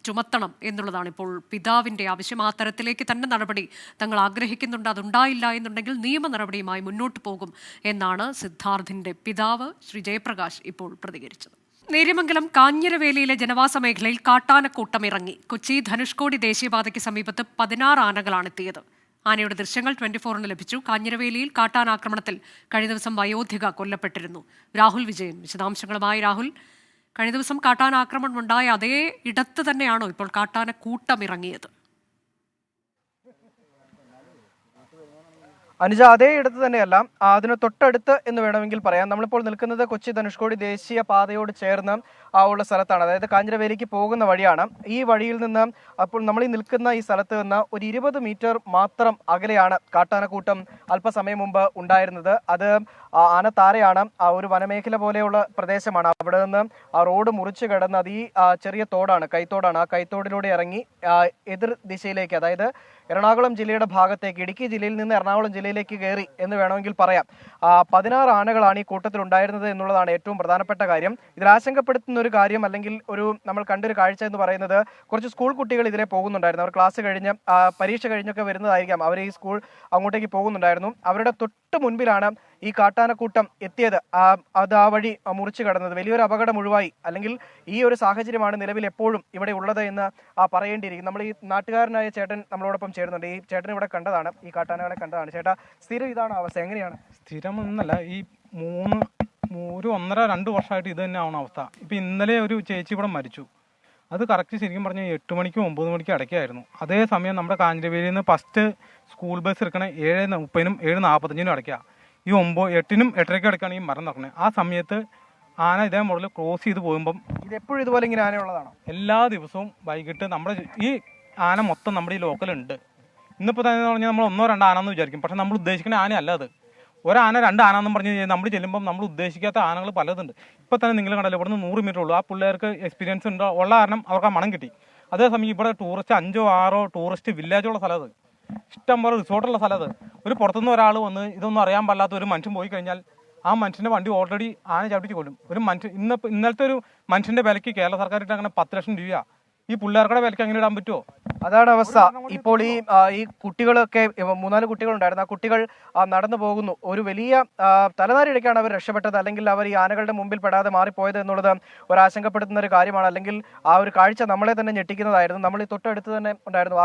ചുമത്തണം എന്നുള്ളതാണ് ഇപ്പോൾ പിതാവിന്റെ ആവശ്യം. ആ തരത്തിലേക്ക് തന്നെ നടപടി തങ്ങൾ ആഗ്രഹിക്കുന്നുണ്ട്. അതുണ്ടായില്ല എന്നുണ്ടെങ്കിൽ നിയമ നടപടിയുമായി മുന്നോട്ട് പോകും എന്നാണ് സിദ്ധാർത്ഥിന്റെ പിതാവ് ശ്രീ ജയപ്രകാശ് ഇപ്പോൾ പ്രതികരിച്ചത്. നേര്യമംഗലം കാഞ്ഞിരവേലിയിലെ ജനവാസ മേഖലയിൽ കാട്ടാനക്കൂട്ടം ഇറങ്ങി. കൊച്ചി ധനുഷ്കോടി ദേശീയപാതയ്ക്ക് സമീപത്ത് 16 ആനകളാണ് എത്തിയത്. ആനയുടെ ദൃശ്യങ്ങൾ 24-ന് ലഭിച്ചു. കാഞ്ഞിരവേലിയിൽ കാട്ടാനാക്രമണത്തിൽ കഴിഞ്ഞ ദിവസം വയോധിക കൊല്ലപ്പെട്ടിരുന്നു. രാഹുൽ വിജയൻ വിശദാംശങ്ങളുമായി. രാഹുൽ, കഴിഞ്ഞ ദിവസം കാട്ടാനാക്രമണം ഉണ്ടായ അതേ ഇടത്ത് തന്നെയാണോ ഇപ്പോൾ കാട്ടാനക്കൂട്ടം ഇറങ്ങിയത്? അനുജ, അതേ ഇടത്ത് തന്നെയല്ല, അതിന് തൊട്ടടുത്ത് എന്ന് വേണമെങ്കിൽ പറയാം. നമ്മളിപ്പോൾ നിൽക്കുന്നത് കൊച്ചി ധനുഷ്കോടി ദേശീയ പാതയോട് ചേർന്ന് ഉള്ള സ്ഥലത്താണ്. അതായത് കാഞ്ഞിരവേലിക്ക് പോകുന്ന വഴിയാണ്. ഈ വഴിയിൽ നിന്ന് അപ്പോൾ നമ്മൾ ഈ നിൽക്കുന്ന ഈ സ്ഥലത്ത് നിന്ന് ഒരു 20 മീറ്റർ മാത്രം അകലെയാണ് കാട്ടാനക്കൂട്ടം അല്പസമയം മുമ്പ് ഉണ്ടായിരുന്നത്. അത് ആനത്താരയാണ്. ഒരു വനമേഖല പോലെയുള്ള പ്രദേശമാണ്. അവിടെ നിന്ന് ആ റോഡ് മുറിച്ച് കിടന്ന് അത് ഈ ചെറിയ തോടാണ്, കൈത്തോടാണ്. ആ കൈത്തോടിലൂടെ ഇറങ്ങി എതിർ ദിശയിലേക്ക്, അതായത് എറണാകുളം ജില്ലയുടെ ഭാഗത്തേക്ക്, ഇടുക്കി ജില്ലയിൽ നിന്ന് എറണാകുളം ജില്ലയിലേക്ക് കയറി എന്ന് വേണമെങ്കിൽ പറയാം. 16 ആനകളാണ് ഈ കൂട്ടത്തിൽ ഉണ്ടായിരുന്നത് എന്നുള്ളതാണ് ഏറ്റവും പ്രധാനപ്പെട്ട കാര്യം. ഇതിൽ ആശങ്കപ്പെടുത്തുന്ന ഒരു കാര്യം, അല്ലെങ്കിൽ നമ്മൾ കണ്ടൊരു കാഴ്ച എന്ന് പറയുന്നത്, കുറച്ച് സ്കൂൾ കുട്ടികൾ ഇതിലെ പോകുന്നുണ്ടായിരുന്നു. അവർ ക്ലാസ് കഴിഞ്ഞ് പരീക്ഷ കഴിഞ്ഞൊക്കെ വരുന്നതായിരിക്കാം. അവർ ഈ സ്കൂൾ അങ്ങോട്ടേക്ക് പോകുന്നുണ്ടായിരുന്നു. അവരുടെ തൊട്ട് മുൻപിലാണ് ഈ കാട്ടാനക്കൂട്ടം എത്തിയത്. അത് ആ വഴി മുറിച്ചു കടന്നത് വലിയൊരു അപകടം ഒഴിവായി. അല്ലെങ്കിൽ ഈ ഒരു സാഹചര്യമാണ് നിലവിൽ എപ്പോഴും ഇവിടെ ഉള്ളത് എന്ന് പറയേണ്ടിയിരിക്കും. നമ്മൾ ഈ നാട്ടുകാരനായ ചേട്ടൻ നമ്മളോടൊപ്പം ചേരുന്നുണ്ട്. ഈ ചേട്ടൻ ഇവിടെ കണ്ടതാണ്, ഈ കാട്ടാനകളെ കണ്ടതാണ്. ചേട്ടാ, സ്ഥിരം ഇതാണ് അവസ്ഥ? എങ്ങനെയാണ്? സ്ഥിരം ഒന്നല്ല, ഈ 1.5-2 വർഷമായിട്ട് ഇത് തന്നെയാണ് അവസ്ഥ. ഇപ്പം ഇന്നലെ ഒരു ചേച്ചി ഇവിടെ മരിച്ചു. അത് കറക്റ്റ് ശരിക്കും പറഞ്ഞാൽ 8 മണിക്കും 9 മണിക്കും ഇടയ്ക്കായിരുന്നു. അതേസമയം നമ്മുടെ കാഞ്ഞിരവേലിയിൽ നിന്ന് ഫസ്റ്റ് സ്കൂൾ ബസ് എടുക്കണേ 7:30-നും 7:45-നും ഇടയ്ക്കാണ്. ഈ 8-നും 8:30-ക്കും ഇടയ്ക്കാണ് ഈ മരം നടക്കണേ. ആ സമയത്ത് ആന ഇതേ മോഡൽ ക്രോസ് ചെയ്ത് പോകുമ്പം, ഇതെപ്പോഴും ഇതുപോലെ ഇങ്ങനെ ആനയുള്ളതാണോ? എല്ലാ ദിവസവും വൈകിട്ട് നമ്മുടെ ഈ ആന മൊത്തം നമ്മുടെ ഈ ലോക്കലുണ്ട്. ഇന്നിപ്പോൾ തന്നെ പറഞ്ഞാൽ നമ്മൾ 1-2 ആനയെന്ന് വിചാരിക്കും. പക്ഷെ നമ്മൾ ഉദ്ദേശിക്കുന്ന ആനയല്ല അത്. ഒരാന 2 ആനയെന്നും പറഞ്ഞ് നമ്മൾ ചെല്ലുമ്പം നമ്മൾ ഉദ്ദേശിക്കാത്ത ആനകൾ പലതുണ്ട്. ഇപ്പം തന്നെ നിങ്ങൾ കണ്ടല്ലോ, ഇവിടുന്ന് 100 മീറ്റർ ഉള്ളൂ. ആ പിള്ളേർക്ക് എക്സ്പീരിയൻസ് ഉള്ള കാരണം അവർക്ക് ആ മണം കിട്ടി. അതേസമയം ഇവിടെ ടൂറിസ്റ്റ് 5 or 6 ടൂറിസ്റ്റ് വില്ലേജുള്ള സ്ഥലത്ത്, ഇഷ്ടം പോലെ റിസോർട്ടുള്ള സ്ഥലത്ത് ഒരു പുറത്തുനിന്ന് ഒരാൾ വന്ന് ഇതൊന്നും അറിയാൻ പാടില്ലാത്ത ഒരു മനുഷ്യൻ പോയി കഴിഞ്ഞാൽ ആ മനുഷ്യൻ്റെ വണ്ടി ഓൾറെഡി ആന ചവിട്ടിച്ച് കൊല്ലും. ഒരു മനുഷ്യൻ ഇന്നലത്തെ ഒരു മനുഷ്യൻ്റെ വിലയ്ക്ക് കേരള സർക്കാർ ഇട്ട് അങ്ങനെ 10 ലക്ഷം രൂപ ഈ പിള്ളേർക്കുടെ വിലയ്ക്ക് അങ്ങനെ ഇടാൻ പറ്റുമോ? അതാണ് അവസ്ഥ. ഇപ്പോൾ ഈ കുട്ടികളൊക്കെ 3-4 കുട്ടികളുണ്ടായിരുന്നു. ആ കുട്ടികൾ നടന്നു പോകുന്നു. ഒരു വലിയ തലനാരിഴയ്ക്കാണ് അവർ രക്ഷപ്പെട്ടത്, അല്ലെങ്കിൽ അവർ ഈ ആനകളുടെ മുമ്പിൽ പെടാതെ മാറിപ്പോയത് എന്നുള്ളത് ഒരാശങ്കപ്പെടുത്തുന്ന ഒരു കാര്യമാണ്. അല്ലെങ്കിൽ ആ ഒരു കാഴ്ച നമ്മളെ തന്നെ ഞെട്ടിക്കുന്നതായിരുന്നു. നമ്മൾ ഈ തൊട്ടടുത്ത് തന്നെ ഉണ്ടായിരുന്നു,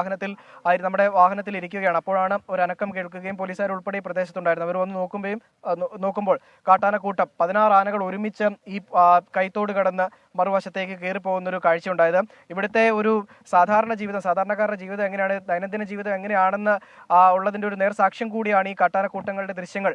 നമ്മുടെ വാഹനത്തിൽ ഇരിക്കുകയാണ്. അപ്പോഴാണ് ഒരു അനക്കം കേൾക്കുകയും പോലീസുകാർ ഉൾപ്പെടെ ഈ പ്രദേശത്തുണ്ടായിരുന്നു. അവർ വന്ന് നോക്കുമ്പോൾ കാട്ടാനക്കൂട്ടം 16 ആനകൾ ഒരുമിച്ച് ഈ കൈത്തോട് കടന്ന് മറുവശത്തേക്ക് കയറിപ്പോകുന്ന ഒരു കാഴ്ച ഉണ്ടായത്. ഇവിടുത്തെ ഒരു സാധാരണക്കാരുടെ ജീവിതം എങ്ങനെയാണ്, ദൈനംദിന ജീവിതം എങ്ങനെയാണെന്ന് ഉള്ളതിൻ്റെ ഒരു നേർസാക്ഷ്യം കൂടിയാണ് ഈ കാട്ടാനക്കൂട്ടങ്ങളുടെ ദൃശ്യങ്ങൾ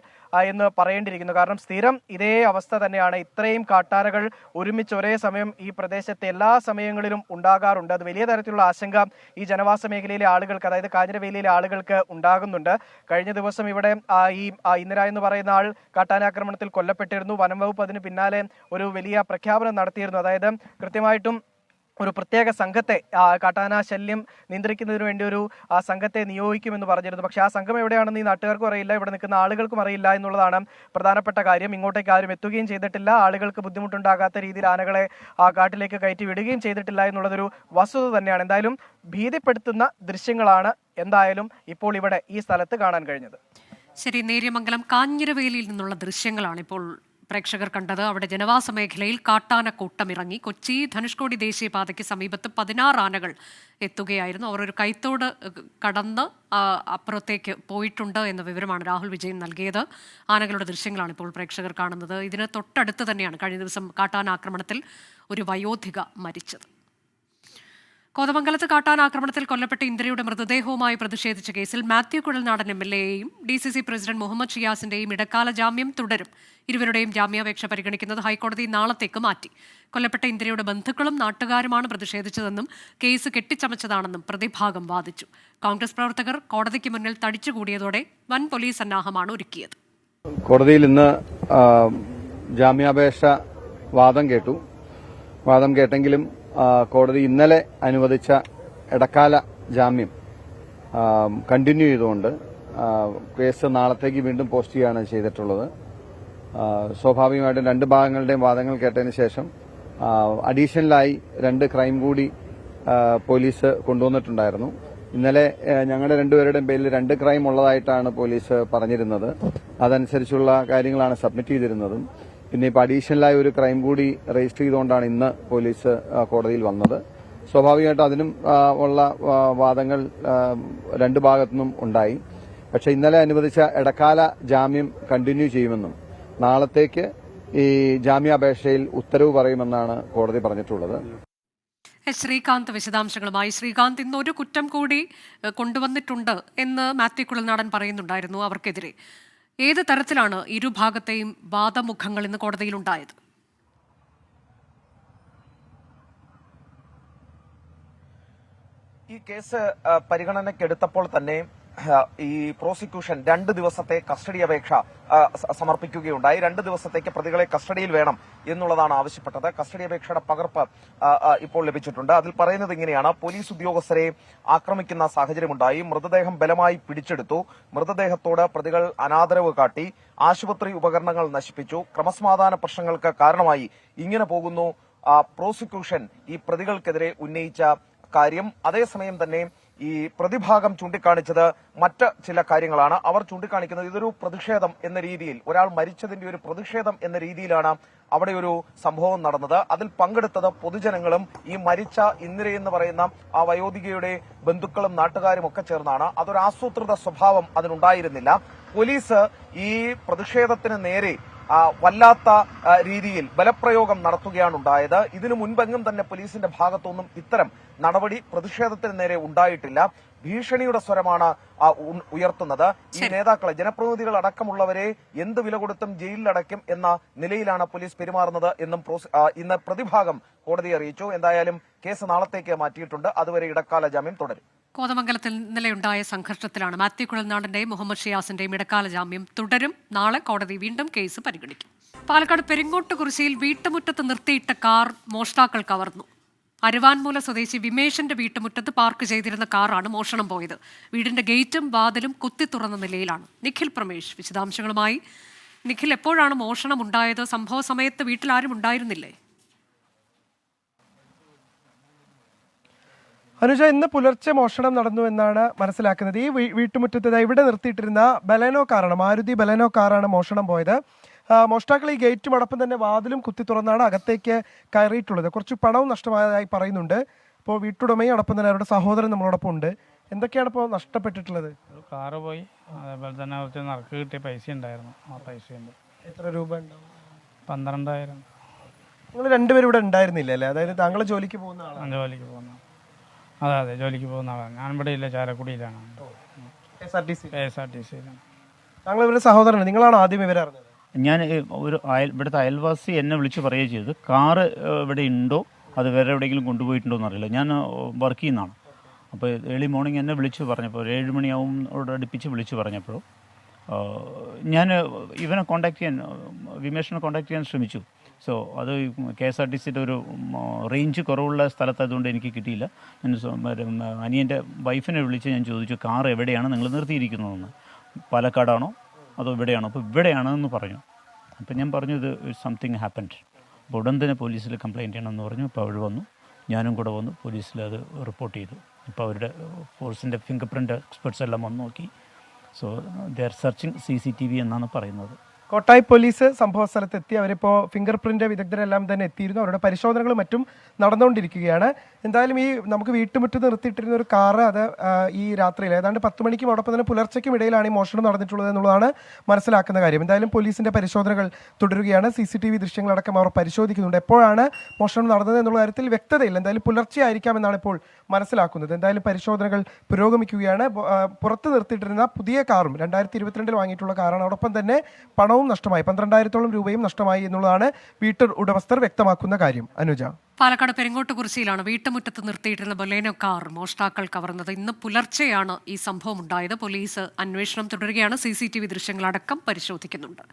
എന്ന് പറയേണ്ടിയിരിക്കുന്നു. കാരണം സ്ഥിരം ഇതേ അവസ്ഥ തന്നെയാണ്. ഇത്രയും കാട്ടാനകൾ ഒരുമിച്ച് ഒരേ സമയം ഈ പ്രദേശത്തെ എല്ലാ സമയങ്ങളിലും ഉണ്ടാകാറുണ്ട്. അത് വലിയ തരത്തിലുള്ള ആശങ്ക ഈ ജനവാസ മേഖലയിലെ ആളുകൾക്ക്, അതായത് കാഞ്ഞിരവേലിയിലെ ആളുകൾക്ക് ഉണ്ടാകുന്നുണ്ട്. കഴിഞ്ഞ ദിവസം ഇവിടെ ഈ ഇന്ദിര എന്ന് പറയുന്ന ആൾ കാട്ടാനാക്രമണത്തിൽ കൊല്ലപ്പെട്ടിരുന്നു. വനം വകുപ്പ് അതിന് പിന്നാലെ ഒരു വലിയ പ്രഖ്യാപനം നടത്തിയിരുന്നു. അതായത് കൃത്യമായിട്ടും ഒരു പ്രത്യേക സംഘത്തെ, കാട്ടാന ശല്യം നിയന്ത്രിക്കുന്നതിന് വേണ്ടി ഒരു സംഘത്തെ നിയോഗിക്കുമെന്ന് പറഞ്ഞിരുന്നു. പക്ഷേ ആ സംഘം എവിടെയാണെന്ന് ഈ നാട്ടുകാർക്കും അറിയില്ല, ഇവിടെ നിൽക്കുന്ന ആളുകൾക്കും അറിയില്ല എന്നുള്ളതാണ് പ്രധാനപ്പെട്ട കാര്യം. ഇങ്ങോട്ടേക്ക് ആരും എത്തുകയും ചെയ്തിട്ടില്ല. ആളുകൾക്ക് ബുദ്ധിമുട്ടുണ്ടാകാത്ത രീതിയിൽ ആനകളെ കാട്ടിലേക്ക് കയറ്റി വിടുകയും ചെയ്തിട്ടില്ല എന്നുള്ളതൊരു വസ്തുത തന്നെയാണ്. എന്തായാലും ഭീതിപ്പെടുത്തുന്ന ദൃശ്യങ്ങളാണ് എന്തായാലും ഇപ്പോൾ ഇവിടെ ഈ സ്ഥലത്ത് കാണാൻ കഴിഞ്ഞത്. ശരി, നേര്യമംഗലം കാഞ്ഞിരവേലിയിൽ നിന്നുള്ള ദൃശ്യങ്ങളാണ് ഇപ്പോൾ പ്രേക്ഷകർ കണ്ടത്. അവിടെ ജനവാസ മേഖലയിൽ കാട്ടാനക്കൂട്ടം ഇറങ്ങി. കൊച്ചി ധനുഷ്കോടി ദേശീയപാതയ്ക്ക് സമീപത്ത് 16 ആനകൾ എത്തുകയായിരുന്നു. അവർ ഒരു കൈത്തോട് കടന്ന് അപ്പുറത്തേക്ക് പോയിട്ടുണ്ട് എന്ന വിവരമാണ് രാഹുൽ വിജയൻ നൽകിയത്. ആനകളുടെ ദൃശ്യങ്ങളാണ് ഇപ്പോൾ പ്രേക്ഷകർ കാണുന്നത്. ഇതിന് തൊട്ടടുത്ത് തന്നെയാണ് കഴിഞ്ഞ ദിവസം കാട്ടാനാക്രമണത്തിൽ ഒരു വയോധിക മരിച്ചത്. കോതമംഗലത്ത് കാട്ടാനാക്രമണത്തിൽ കൊല്ലപ്പെട്ട ഇന്ദിരയുടെ മൃതദേഹവുമായി പ്രതിഷേധിച്ച കേസിൽ മാത്യു കുഴൽനാടൻ MLA-യെയും DCC പ്രസിഡന്റ് മുഹമ്മദ് ഷിയാസിന്റെയും ഇടക്കാല ജാമ്യം തുടരും. ഇരുവരുടെയും ജാമ്യാപേക്ഷ പരിഗണിക്കുന്നത് ഹൈക്കോടതി നാളത്തേക്ക് മാറ്റി. കൊല്ലപ്പെട്ട ഇന്ദിരയുടെ ബന്ധുക്കളും നാട്ടുകാരുമാണ് പ്രതിഷേധിച്ചതെന്നും കേസ് കെട്ടിച്ചമച്ചതാണെന്നും പ്രതിഭാഗം വാദിച്ചു. കോൺഗ്രസ് പ്രവർത്തകർ കോടതിക്ക് മുന്നിൽ തടിച്ചുകൂടിയതോടെ വൻ പോലീസ് സന്നാഹമാണ് ഒരുക്കിയത്. കോടതിയിൽ ഇന്ന് ജാമ്യാപേക്ഷ വാദം കേട്ടെങ്കിലും കോടതി ഇന്നലെ അനുവദിച്ച ഇടക്കാല ജാമ്യം കണ്ടിന്യൂ ചെയ്തുകൊണ്ട് കേസ് നാളത്തേക്ക് വീണ്ടും പോസ്റ്റ് ചെയ്യുകയാണ് ചെയ്തിട്ടുള്ളത്. സ്വാഭാവികമായിട്ടും 2 ഭാഗങ്ങളുടെയും വാദങ്ങൾ കേട്ടതിന് ശേഷം അഡീഷണലായി 2 ക്രൈം കൂടി പോലീസ് കൊണ്ടുവന്നിട്ടുണ്ടായിരുന്നു. ഇന്നലെ ഞങ്ങളുടെ 2 പേരുടെയും പേരിൽ 2 ക്രൈം ഉള്ളതായിട്ടാണ് പോലീസ് പറഞ്ഞിരുന്നത്. അതനുസരിച്ചുള്ള കാര്യങ്ങളാണ് സബ്മിറ്റ് ചെയ്തിരുന്നതും. പിന്നെ ഇപ്പോൾ അഡീഷണലായി ഒരു ക്രൈം കൂടി രജിസ്റ്റർ ചെയ്തുകൊണ്ടാണ് ഇന്ന് പോലീസ് കോടതിയിൽ വന്നത്. സ്വാഭാവികമായിട്ടും അതിനും ഉള്ള വാദങ്ങൾ 2 ഭാഗത്തുനിന്നും ഉണ്ടായി. പക്ഷേ ഇന്നലെ അനുവദിച്ച ഇടക്കാല ജാമ്യം കണ്ടിന്യൂ ചെയ്യുമെന്നും നാളത്തേക്ക് ഈ ജാമ്യാപേക്ഷയിൽ ഉത്തരവ് പറയുമെന്നാണ് കോടതി പറഞ്ഞിട്ടുള്ളത്. ശ്രീകാന്ത് വിശദാംശങ്ങളുമായി. ശ്രീകാന്ത്, ഇന്ന് ഒരു കുറ്റം കൂടി കൊണ്ടുവന്നിട്ടുണ്ട് എന്ന് മാത്യു കുഴൽനാടൻ പറയുന്നുണ്ടായിരുന്നു അവർക്കെതിരെ. ഏത് തരത്തിലാണ് ഇരുഭാഗത്തെയും വാദമുഖങ്ങൾ ഇന്ന് കോടതിയിലുണ്ടായത്? ഈ കേസ് പരിഗണനയ്ക്കെടുത്തപ്പോൾ തന്നെ ഈ പ്രോസിക്യൂഷൻ 2 ദിവസത്തെ കസ്റ്റഡി അപേക്ഷ സമർപ്പിക്കുകയുണ്ടായി. 2 ദിവസത്തേക്ക് പ്രതികളെ കസ്റ്റഡിയിൽ വേണം എന്നുള്ളതാണ് ആവശ്യപ്പെട്ടത്. കസ്റ്റഡി അപേക്ഷയുടെ പകർപ്പ് ഇപ്പോൾ ലഭിച്ചിട്ടുണ്ട്. അതിൽ പറയുന്നത് ഇങ്ങനെയാണ്: പോലീസ് ഉദ്യോഗസ്ഥരെ ആക്രമിക്കുന്ന സാഹചര്യമുണ്ടായി, മൃതദേഹം ബലമായി പിടിച്ചെടുത്തു, മൃതദേഹത്തോട് പ്രതികൾ അനാദരവ് കാട്ടി, ആശുപത്രി ഉപകരണങ്ങൾ നശിപ്പിച്ചു, ക്രമസമാധാന പ്രശ്നങ്ങൾക്ക് കാരണമായി. ഇങ്ങനെ പോകുന്നു പ്രോസിക്യൂഷൻ ഈ പ്രതികൾക്കെതിരെ ഉന്നയിച്ച കാര്യം. അതേസമയം തന്നെ ഈ പ്രതിഭാഗം ചൂണ്ടിക്കാണിച്ചത് മറ്റ് ചില കാര്യങ്ങളാണ്. അവർ ചൂണ്ടിക്കാണിക്കുന്നത് ഇതൊരു പ്രതിഷേധം എന്ന രീതിയിൽ, ഒരാൾ മരിച്ചതിന്റെ ഒരു പ്രതിഷേധം എന്ന രീതിയിലാണ് അവിടെ ഒരു സംഭവം നടന്നത്. അതിൽ പങ്കെടുത്തത് പൊതുജനങ്ങളും ഈ മരിച്ച ഇന്ദിര എന്ന് പറയുന്ന ആ വയോധികയുടെ ബന്ധുക്കളും നാട്ടുകാരും ഒക്കെ ചേർന്നാണ്. അതൊരു ആസൂത്രിത സ്വഭാവം അതിനുണ്ടായിരുന്നില്ല. പോലീസ് ഈ പ്രതിഷേധത്തിന് നേരെ വല്ലാത്ത രീതിയിൽ ബലപ്രയോഗം നടത്തുകയാണ് ഉണ്ടായത്. ഇതിനു മുൻപെങ്ങും തന്നെ പോലീസിന്റെ ഭാഗത്തൊന്നും ഇത്തരം നടപടി പ്രതിഷേധത്തിന് നേരെ ഉണ്ടായിട്ടില്ല. ഭീഷണിയുടെ സ്വരമാണ് ഉയർത്തുന്നത്. ഈ നേതാക്കളെ, ജനപ്രതിനിധികൾ അടക്കമുള്ളവരെ എന്ത് വില കൊടുത്തും ജയിലിലടയ്ക്കും എന്ന നിലയിലാണ് പോലീസ് പെരുമാറുന്നത് എന്നും ഇന്ന് പ്രതിഭാഗം കോടതിയെ അറിയിച്ചു. എന്തായാലും കേസ് നാളത്തേക്ക് മാറ്റിയിട്ടുണ്ട്. അതുവരെ ഇടക്കാല ജാമ്യം തുടരും. കോതമംഗലത്തിൽ ഇന്നലെയുണ്ടായ സംഘർഷത്തിലാണ് മാത്യു കുഴൽനാടന്റെയും മുഹമ്മദ് ഷിയാസിന്റെയും ഇടക്കാല ജാമ്യം തുടരും. നാളെ കോടതി വീണ്ടും കേസ് പരിഗണിക്കും. പാലക്കാട് പെരിങ്ങോട്ടുകുറിശ്ശിയിൽ വീട്ടുമുറ്റത്ത് നിർത്തിയിട്ട കാർ മോഷ്ടാക്കൾ കവർന്നു. അരുവാൻമൂല സ്വദേശി വിമേഷിന്റെ വീട്ടുമുറ്റത്ത് പാർക്ക് ചെയ്തിരുന്ന കാറാണ് മോഷണം പോയത്. വീടിന്റെ ഗേറ്റും വാതിലും കുത്തി തുറന്ന നിലയിലാണ്. നിഖിൽ പ്രമേഷ് വിശദാംശങ്ങളുമായി. നിഖിൽ, എപ്പോഴാണ് മോഷണം ഉണ്ടായത്? സംഭവ സമയത്ത് വീട്ടിൽ ആരും ഉണ്ടായിരുന്നില്ലേ? അനുജ, ഇന്ന് പുലർച്ചെ മോഷണം നടന്നു എന്നാണ് മനസ്സിലാക്കുന്നത്. ഈ വീട്ടുമുറ്റത്ത് ഇവിടെ നിർത്തിയിട്ടിരുന്ന ബലെനോ കാറാണ്, മാരുതി ബലെനോ കാറാണ് മോഷണം പോയത്. മോഷ്ടാക്കൾ ഈ ഗേറ്റും അടപ്പം തന്നെ വാതിലും കുത്തി തുറന്നാണ് അകത്തേക്ക് കയറിയിട്ടുള്ളത്. കുറച്ച് പണവും നഷ്ടമായതായി പറയുന്നുണ്ട്. ഇപ്പോൾ വീട്ടുടമയും അടപ്പം തന്നെ അവരുടെ സഹോദരൻ നമ്മളോടൊപ്പം ഉണ്ട്. എന്തൊക്കെയാണ് ഇപ്പോൾ നഷ്ടപ്പെട്ടിട്ടുള്ളത്? കാറ് പോയി, അതേപോലെ തന്നെ കുറച്ച് നറുക്ക് കിട്ടിയ പൈസ ഉണ്ടായിരുന്നു. ആ പൈസയുണ്ട്. എത്ര രൂപ ഉണ്ടാവും? 12,000. നിങ്ങൾ രണ്ടുപേരും ഇവിടെ ഉണ്ടായിരുന്നില്ല അല്ലേ? അതായത് താങ്കൾ ജോലിക്ക് പോകുന്ന ആളാണ്? ജോലിക്ക് പോകുന്ന, അതെ ജോലിക്ക് പോകുന്ന ആളാണ്. ഞാൻ ഇവിടെ ഇല്ല, ചാലക്കുടിയിലാണ്. KSRTC-യിലാണ്. താങ്കൾ ഇവരുടെ സഹോദരനാണ്. നിങ്ങളാണ് ആദ്യം ഇവരെ അറിഞ്ഞത്? ഞാൻ ഇവിടുത്തെ അയൽവാസി എന്നെ വിളിച്ച് പറയുകയും ചെയ്തു, കാറ് ഇവിടെ ഉണ്ടോ, അത് വേറെ എവിടെയെങ്കിലും കൊണ്ടുപോയിട്ടുണ്ടോ എന്നറിയില്ല. ഞാൻ വർക്ക് ചെയ്യുന്നതാണ്. അപ്പോൾ ഏർലി മോർണിംഗ് എന്നെ വിളിച്ച് പറഞ്ഞപ്പോൾ 7 മണിയാവുന്നോട് അടുപ്പിച്ച് വിളിച്ച് പറഞ്ഞപ്പോൾ ഞാൻ ഇവനെ കോൺടാക്ട് ചെയ്യാൻ, വിമേഷിനെ കോൺടാക്ട് ചെയ്യാൻ ശ്രമിച്ചു. സോ അത് KSRTC-യുടെ ഒരു റേഞ്ച് കുറവുള്ള സ്ഥലത്തായതുകൊണ്ട് എനിക്ക് കിട്ടിയില്ല. ഞാൻ അനിയൻ്റെ വൈഫിനെ വിളിച്ച് ഞാൻ ചോദിച്ചു, കാർ എവിടെയാണ് നിങ്ങൾ നിർത്തിയിരിക്കുന്നതെന്ന്. പാലക്കാടാണോ അതോ ഇവിടെയാണോ? അപ്പോൾ ഇവിടെയാണെന്ന് പറഞ്ഞു. അപ്പോൾ ഞാൻ പറഞ്ഞു ഇത് സംതിങ് ഹാപ്പൻഡ്. അപ്പോൾ ഉടൻ തന്നെ പോലീസിൽ കംപ്ലയിൻറ്റ് ചെയ്യണമെന്ന് പറഞ്ഞു. അപ്പോൾ അവർ വന്നു, ഞാനും കൂടെ വന്നു, പോലീസിൽ അത് റിപ്പോർട്ട് ചെയ്തു. ഇപ്പോൾ അവരുടെ ഫോഴ്സിൻ്റെ ഫിംഗർ പ്രിൻ്റ് എക്സ്പെർട്സ് എല്ലാം വന്ന് നോക്കി. So they are searching CCTV എന്നാണ് പറയുന്നത്. കോട്ടായി പോലീസ് സംഭവ സ്ഥലത്ത് എത്തി. അവരിപ്പോൾ ഫിംഗർ പ്രിന്റ് വിദഗ്ധരെല്ലാം തന്നെ എത്തിയിരുന്നു. അവരുടെ പരിശോധനകളും മറ്റും നടന്നുകൊണ്ടിരിക്കുകയാണ്. എന്തായാലും ഈ നമുക്ക് വീട്ടുമുറ്റത്ത് നിർത്തിയിട്ടിരുന്ന ഒരു കാറ് അത് ഈ രാത്രിയിൽ ഏതാണ്ട് 10 മണിക്കും അതോടൊപ്പം തന്നെ പുലർച്ചയ്ക്കും ഇടയിലാണ് ഈ മോഷണം നടന്നിട്ടുള്ളത് എന്നുള്ളതാണ് മനസ്സിലാക്കുന്ന കാര്യം. എന്തായാലും പോലീസിന്റെ പരിശോധനകൾ തുടരുകയാണ്. CCTV ദൃശ്യങ്ങളടക്കം അവർ പരിശോധിക്കുന്നുണ്ട്. എപ്പോഴാണ് മോഷണം നടന്നത് എന്നുള്ള കാര്യത്തിൽ വ്യക്തതയില്ല. എന്തായാലും പുലർച്ചെ ആയിരിക്കാമെന്നാണ് ഇപ്പോൾ മനസ്സിലാക്കുന്നത്. എന്തായാലും പരിശോധനകൾ പുരോഗമിക്കുകയാണ്. പുറത്ത് നിർത്തിയിട്ടിരുന്ന പുതിയ കാറും 2022 വാങ്ങിയിട്ടുള്ള കാറാണ്. അതോടൊപ്പം തന്നെ പണവും നഷ്ടമായി, 12,000-ഓളം രൂപയും നഷ്ടമായി എന്നുള്ളതാണ് വീട്ടു ഉടമസ്ഥർ വ്യക്തമാക്കുന്ന കാര്യം. അനുജ, പാലക്കാട് പെരിങ്ങോട്ടുകുറിശ്ശിയിലാണ് വീട്ടുമുറ്റത്ത് നിർത്തിയിട്ടിരുന്ന ബൊലേനോ കാർ മോഷ്ടാക്കൾ കവർന്നത്. ഇന്ന് പുലർച്ചെയാണ് ഈ സംഭവം ഉണ്ടായത്. പോലീസ് അന്വേഷണം തുടരുകയാണ്. CCTV ദൃശ്യങ്ങളടക്കം പരിശോധിക്കുന്നുണ്ട്.